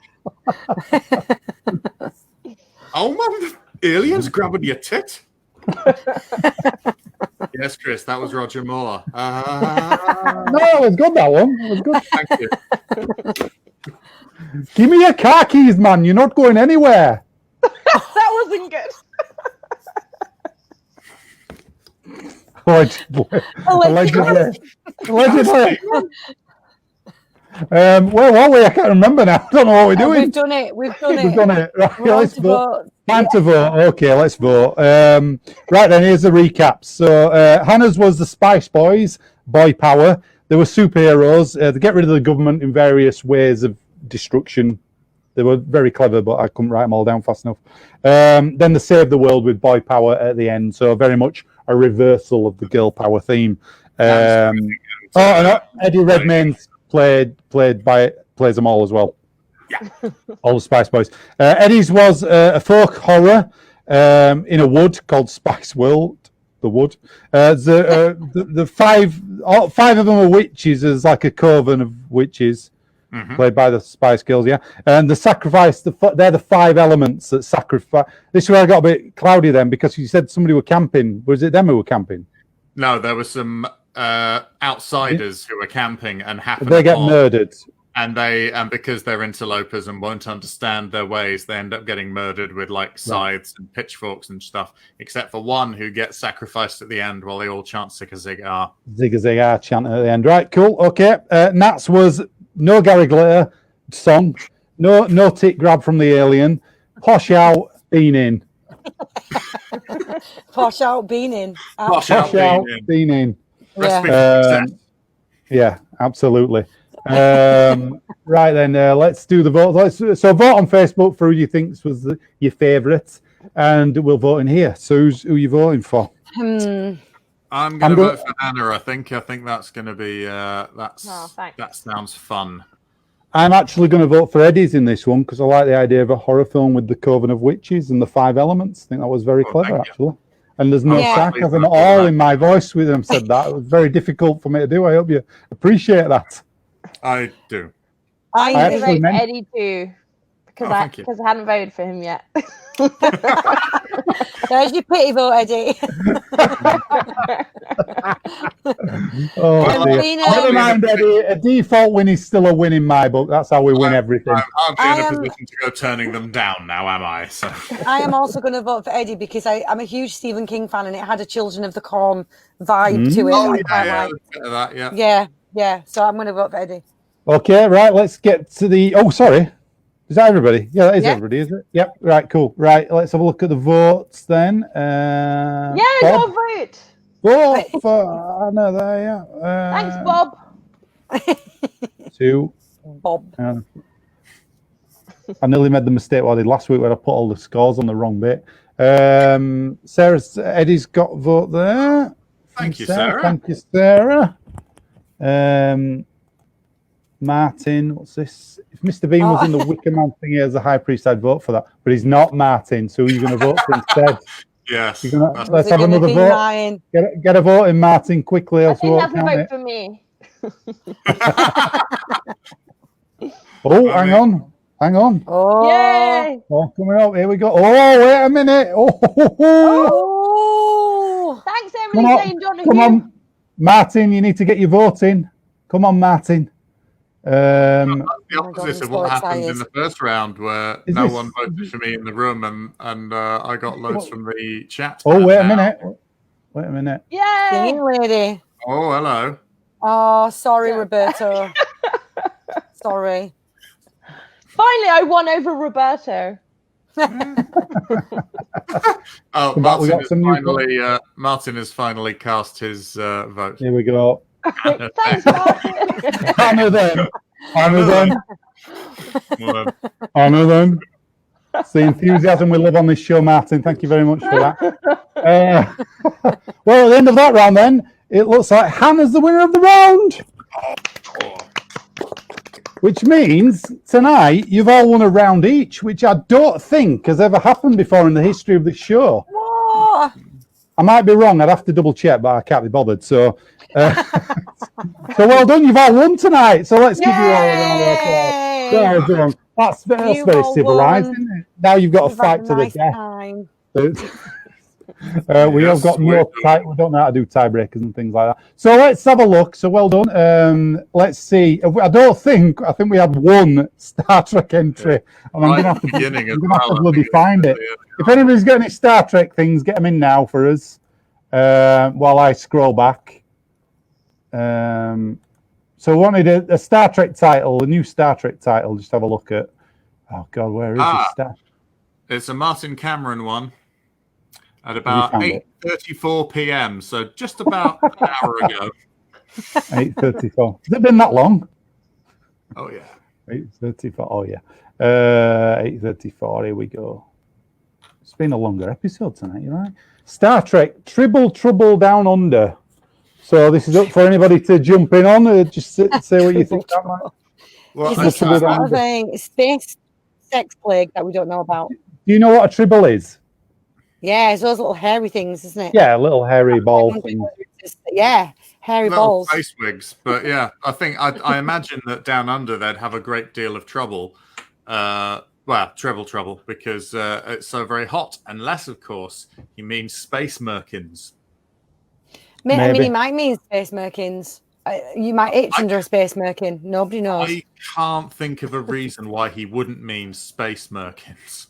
Oh man, aliens grabbing your tit. Yes, Chris, that was Roger Moore. No, it was good, that one. It was good. Thank you. Give me your car keys, man. You're not going anywhere. That wasn't good. Allegedly. Where were we? I can't remember now. I don't know what we're doing. We've done it. We've done it. Right, let's vote. Time Yeah. to vote. Okay, let's vote. Right then, here's the recap. So Hannah's was the Spice Boys, boy power. They were superheroes. They get rid of the government in various ways of destruction. They were very clever, but I couldn't write them all down fast enough. Then they saved the world with boy power at the end. So very much a reversal of the girl power theme. And Eddie Redmayne plays them all as well. Yeah. All the Spice Boys. Eddie's was a folk horror in a wood called Spice World. The wood. The five of them are witches. There's like a coven of witches played by the Spice Girls. Yeah, and the sacrifice. They're the 5 elements that sacrifice. This is where I got a bit cloudy then because you said somebody were camping. Was it them who were camping? No, there were some outsiders who were camping and happened. They get murdered. And because they're interlopers and won't understand their ways, they end up getting murdered with like scythes and pitchforks and stuff. Except for one who gets sacrificed at the end while they all chant "Zig a Zig R." Zig a Zig R chant at the end. Right, cool. Okay. Nats was no Gary Glitter song, no tit grab from the alien, posh out, bean in. Posh out, bean in. Posh out, bean in. Yeah. Yeah, absolutely. Right then, let's do the vote. So vote on Facebook for who you think was your favourite, and we'll vote in here. So who are you voting for? I'm going to vote for Anna. I think that's going to be that sounds fun. I'm actually going to vote for Eddie's in this one because I like the idea of a horror film with the Coven of Witches and the 5 elements. I think that was very clever, actually. And there's no sarcasm at all in my voice with them said that. It was very difficult for me to do. I hope you appreciate that. I do. I vote for Eddie too because I hadn't voted for him yet. There's your pity vote, Eddie. Never mind, Eddie. A default win is still a win in my book. That's how we win everything. I'm in a position to go turning them down now, am I? So I am also going to vote for Eddie because I'm a huge Stephen King fan, and it had a Children of the Corn vibe to it. Yeah. So I'm going to vote for Eddie. Okay, right. Let's get to the. Oh, sorry. Is that everybody? Yeah, that is everybody, is it? Yep. Right. Cool. Right. Let's have a look at the votes then. Go vote. Vote for Anna there. Yeah. Thanks, Bob. 2. Bob. I nearly made the mistake what I did last week where I put all the scores on the wrong bit. Eddie's got a vote there. Thank you, Sarah. Thank you, Sarah. Martin, what's this? If Mr. Bean was in the Wicker Man thing as a high priest, I'd vote for that. But he's not Martin, so who are you going to vote for instead? Yes. Let's have another vote. Get a vote in, Martin, quickly. I think that's a vote for me. Hang on. Oh, yay! Oh, coming up. Here we go. Oh, wait a minute. Oh. Thanks, Emily St. John. Come on, Martin, you need to get your vote in. Come on, Martin. The opposite of what happened in the first round, where one voted for me in the room, and I got loads from the chat. Oh, wait a minute. Yay! lady. Oh, hello. Oh, sorry, Roberto. Sorry. Finally, I won over Roberto. Martin has finally cast his vote. Here we go. Thanks, Martin. Honor them. It's the enthusiasm we love on this show, Martin. Thank you very much for that. Well, at the end of that round, then, it looks like Hannah's the winner of the round. Which means tonight you've all won a round each, which I don't think has ever happened before in the history of this show. Whoa. I might be wrong. I'd have to double check, but I can't be bothered. So well done. You've all won tonight. So let's give you all a round of applause. day. Well done. That's very You've all civilized, won. isn't it? Now you've got to We've had fight a to nice the death. time. We have got no tie. We don't know how to do tiebreakers and things like that. So let's have a look. So well done. Let's see. I think we had one Star Trek entry, and I'm going to have to bloody find it. If anybody's got any Star Trek things, get them in now for us. While I scroll back. So we wanted a Star Trek title, a new Star Trek title. Just have a look at. Oh God, where is this Star? It's a Martin Cameron one. At about 8:34 p.m., so just about an hour ago. 8:34. Has it been that long? Oh yeah. 8:34. Oh yeah. 8:34. Here we go. It's been a longer episode tonight. You're right. Star Trek: Tribble Trouble Down Under. So this is up for anybody to jump in on. Just say what you think that might. Well, it's sort of a space sex plague that we don't know about. Do you know what a tribble is? Yeah, it's those little hairy things, isn't it? Yeah, little hairy ball things. Yeah, hairy little balls. Face wigs, but yeah, I think I imagine that down under they'd have a great deal of trouble. Treble trouble because it's so very hot, unless of course he means space merkins. I mean, he might mean space merkins. You might itch under a space merkin. Nobody knows. I can't think of a reason why he wouldn't mean space merkins.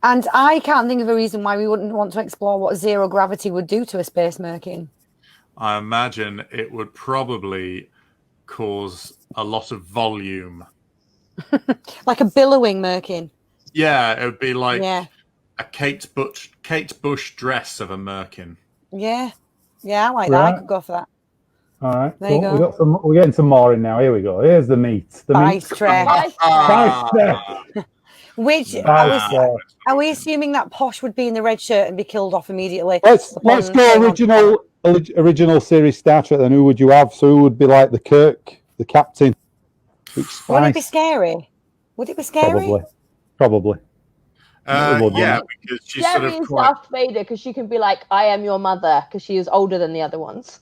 And I can't think of a reason why we wouldn't want to explore what zero gravity would do to a space merkin. I imagine it would probably cause a lot of volume. Like a billowing merkin. Yeah, it would be like a Kate Bush dress of a merkin. Yeah. Yeah, I like that. I could go for that. All right. There you go. We're getting some more in now. Here we go. Here's the meat. Spice trek. Spice trek. Which are we assuming that Posh would be in the red shirt and be killed off immediately? Let's go original series Star Trek. Then who would you have? So who would be like the Kirk, the captain? Would it be scary? Would it be scary? Probably. Yeah, because she's sort of is Darth Vader because she can be like, "I am your mother," because she is older than the other ones.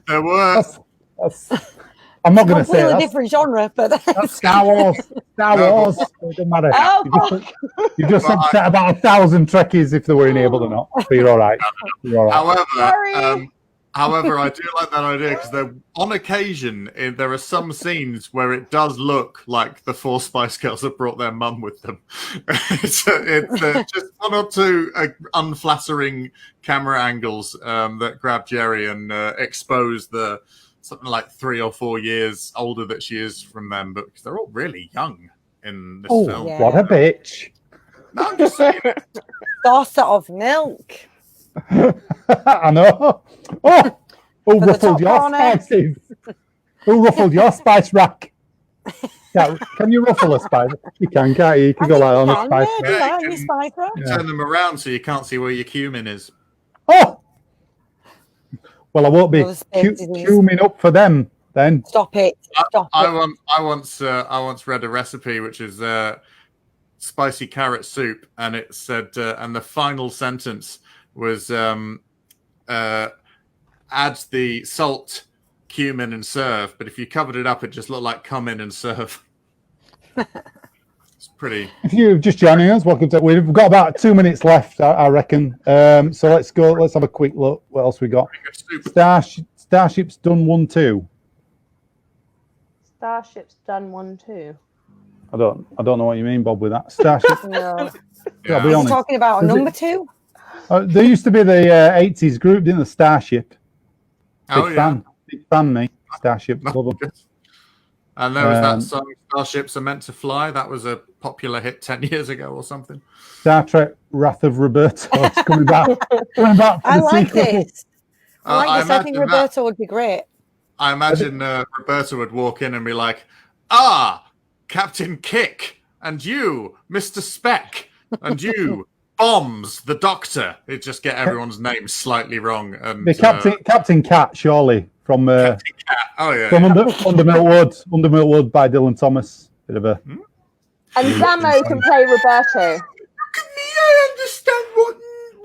There were. I'm not going to say completely different genre, but that's Star Wars. Star Wars. It doesn't matter. You just upset about 1,000 Trekkies if they were enabled or not. But you're all right. However, I do like that idea because on occasion there are some scenes where it does look like the 4 Spice Girls have brought their mum with them. It's just one or two unflattering camera angles that grab Jerry and expose the something like 3 or 4 years older that she is from them, but because they're all really young in this film. Yeah. What a bitch! No, I'm just saying. Saucer of milk. I know. Who ruffled your spices? Who ruffled your spice rack? Can you ruffle a spice? You can, can't you? You can go like on a spice rack. Turn them around so you can't see where your cumin is. Oh! Well, I won't be queuing up for them then. Stop it! I once read a recipe which is spicy carrot soup, and it said, and the final sentence was, add the salt, cumin, and serve. But if you covered it up, it just looked like come in and serve. It's pretty. If you're just joining us, welcome to. We've got about 2 minutes left, I reckon. So let's go. Let's have a quick look. What else we got? Starship's done 1-2. Starship's done 1-2. I don't know what you mean, Bob, with that. Starship. No. I'll be honest. Talking about number 2. There used to be the 80s group, didn't the Starship? Big fan, me. Starship. Love them. And there was that song, Starships Are Meant to Fly. That was a popular hit 10 years ago or something. Star Trek Wrath of Roberto. It's coming back. I like this. I think Roberto would be great. I imagine Roberto would walk in and be like, Captain Kick, and you, Mr. Speck, and you, Bombs, the Doctor. It'd just get everyone's name slightly wrong. And Captain Cat, surely. From Captain Cat. Oh yeah. From Under Milk Wood by Dylan Thomas. Bit of a. And Zamo can play Roberto. Look at me, I understand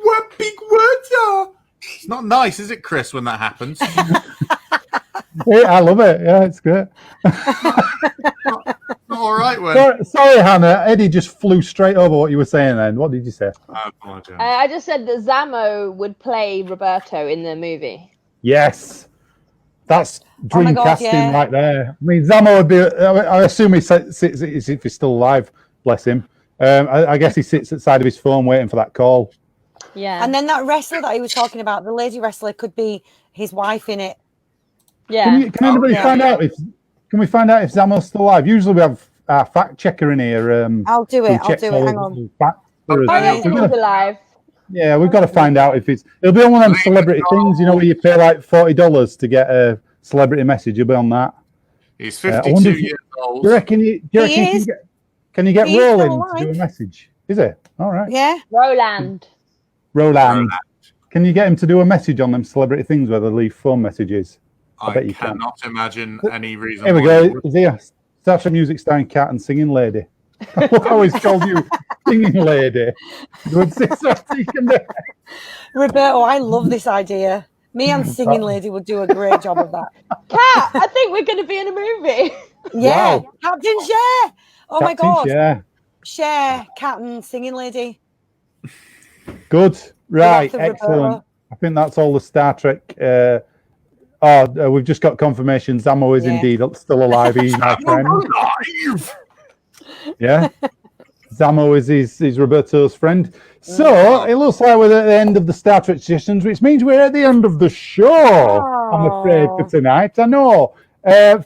what big words are. It's not nice, is it, Chris, when that happens? Yeah, I love it. Yeah, it's great. all right when. Sorry, Hannah. Eddie just flew straight over what you were saying then. What did you say? I apologize. I just said that Zamo would play Roberto in the movie. Yes. That's dream casting yeah. right there. I mean, Zamo would be. I assume he sits if he's still alive. Bless him. I guess he sits at the side of his phone waiting for that call. Yeah. And then that wrestler that he was talking about, the lady wrestler, could be his wife in it. Yeah. Can anybody find out if? Can we find out if Zamo's still alive? Usually we have our fact checker in here. I'll do it. Hang on. I reckon he's alive. Yeah, we've got to find out if it's. It'll be on one of them celebrity things, you know, where you pay like $40 to get a celebrity message. You'll be on that. He's 52 years old. Do you reckon can you get He is Roland still to do a message? Is it? All right. Yeah. Roland. Can you get him to do a message on them celebrity things where they leave phone messages? I bet you cannot imagine any reason. Here we go. Is here? Starts a music starring Cat and Singing Lady. I always called you Singing Lady. Roberto, I love this idea. Me and Singing Lady would do a great job of that. Cat, I think we're going to be in a movie. Yeah, wow. Captain Cher. Oh my God. Cher, Cat and Singing Lady. Good. Right. Excellent. I think that's all the Star Trek. We've just got confirmation. Zamo is indeed still alive. He's my friend. Yeah. Zamo is Roberto's friend. So it looks like we're at the end of the Star Trek sessions, which means we're at the end of the show. I'm afraid for tonight. I know.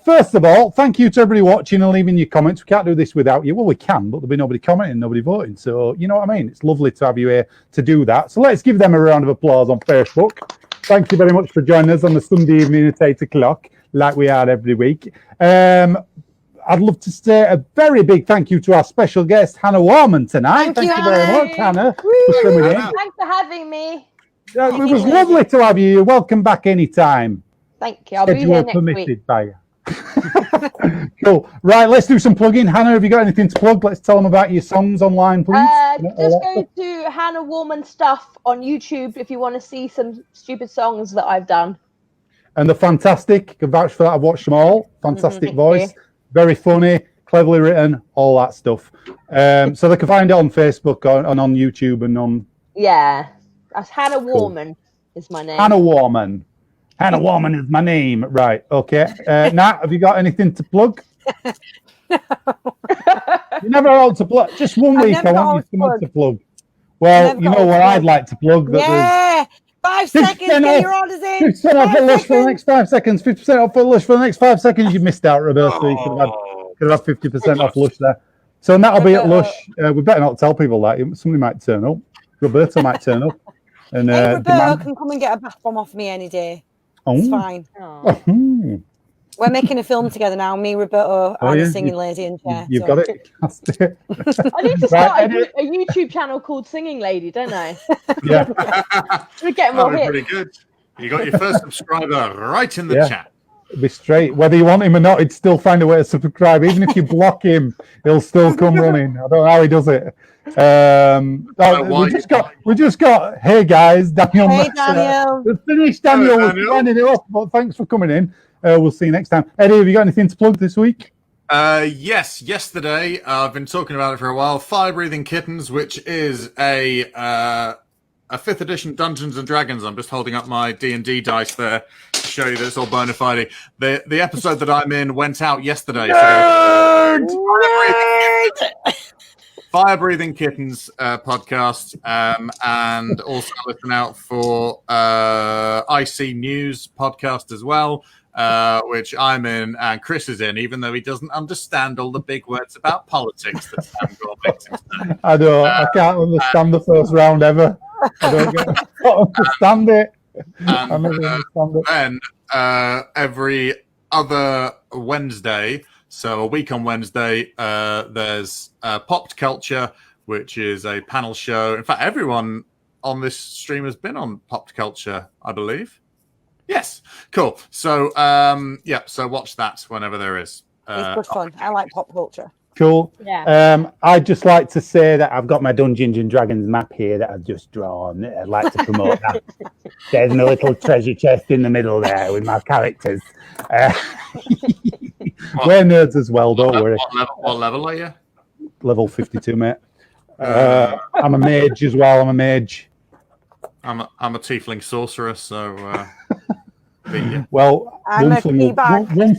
First of all, thank you to everybody watching and leaving your comments. We can't do this without you. Well, we can, but there'll be nobody commenting, nobody voting. So you know what I mean? It's lovely to have you here to do that. So let's give them a round of applause on Facebook. Thank you very much for joining us on the Sunday evening at 8 o'clock, like we are every week. I'd love to say a very big thank you to our special guest, Hannah Warman, tonight. Thank you very much, Hannah, for coming in. Thanks for having me. It was lovely to have you. You're welcome back anytime. Thank you. I'll be here next week. By you. Cool. Right, let's do some plugging. Hannah, have you got anything to plug? Let's tell them about your songs online, please. Just go to Hannah Warman Stuff on YouTube if you want to see some stupid songs that I've done. And they're fantastic. I can vouch for that. I've watched them all. Fantastic voice. Very funny, cleverly written, all that stuff. So they can find it on Facebook and on YouTube and on... Yeah. That's Hannah Warman is my name. Hannah Warman. Hannah Warman is my name. Right, okay. Nat, have you got anything to plug? You never ought to plug. Just one week I want you to plug. Well, you know what I'd like to plug? That 5 seconds, get your orders in. 50% off the lush for the next 5 seconds. 50% off for lush for the next 5 seconds. You missed out, Roberto. You could have had 50% off lush there. So that'll be at lush. We better not tell people that. Somebody might turn up. Roberto might turn up. And Roberto can come and get a bath bomb off me any day. It's fine. We're making a film together now. Me, Roberto, and the Singing Lady and Cher. You've got it. I need to start a YouTube channel called Singing Lady, don't I? Yeah. We're getting more hits. Pretty good. You got your first subscriber right in the chat. Be straight. Whether you want him or not, he'd still find a way to subscribe. Even if you block him, he'll still come running. I don't know how he does it. We just got. Hey guys, Daniel. Hey Daniel. We've finished. Daniel was standing it up, but thanks for coming in. We'll see you next time. Eddie, have you got anything to plug this week? Yes. Yesterday, I've been talking about it for a while. Fire Breathing Kittens, which is a 5th edition Dungeons and Dragons. I'm just holding up my D&D dice there to show you that it's all bona fide. The episode that I'm in went out yesterday. Fire Breathing Kittens podcast, and also listen out for IC News podcast as well, which I'm in and Chris is in, even though he doesn't understand all the big words about politics that Sam Gore makes him say. I know. I can't understand the first round ever. I don't understand it. And then every other Wednesday, so a week on Wednesday, there's Popped Culture, which is a panel show. In fact, everyone on this stream has been on Popped Culture, I believe. Yes, cool. So, so watch that whenever there is. It's good fun. I like pop culture. Cool. Yeah. I'd just like to say that I've got my Dungeons and Dragons map here that I've just drawn. I'd like to promote that. There's my little treasure chest in the middle there with my characters. We're nerds as well, don't worry. What level are you? Level 52, mate. I'm a mage as well. I'm a mage. I'm a tiefling sorcerer, so beat you. Well, one thing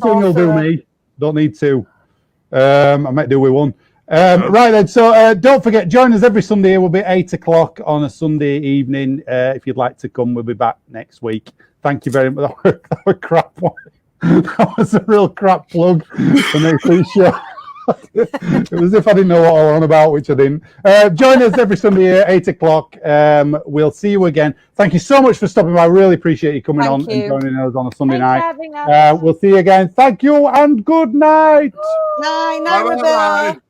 will do me. Don't need two. I might do with one. Right then, so don't forget, join us every Sunday. We'll be 8 o'clock on a Sunday evening. If you'd like to come, we'll be back next week. Thank you very much. That was crap one. That was a real crap plug for next week's show. It was as if I didn't know what I was on about, which I didn't. Join us every Sunday at 8 o'clock. We'll see you again. Thank you so much for stopping by. I really appreciate you coming on and joining us on a Sunday night. We'll see you again. Thank you and good night. Night, Rebecca.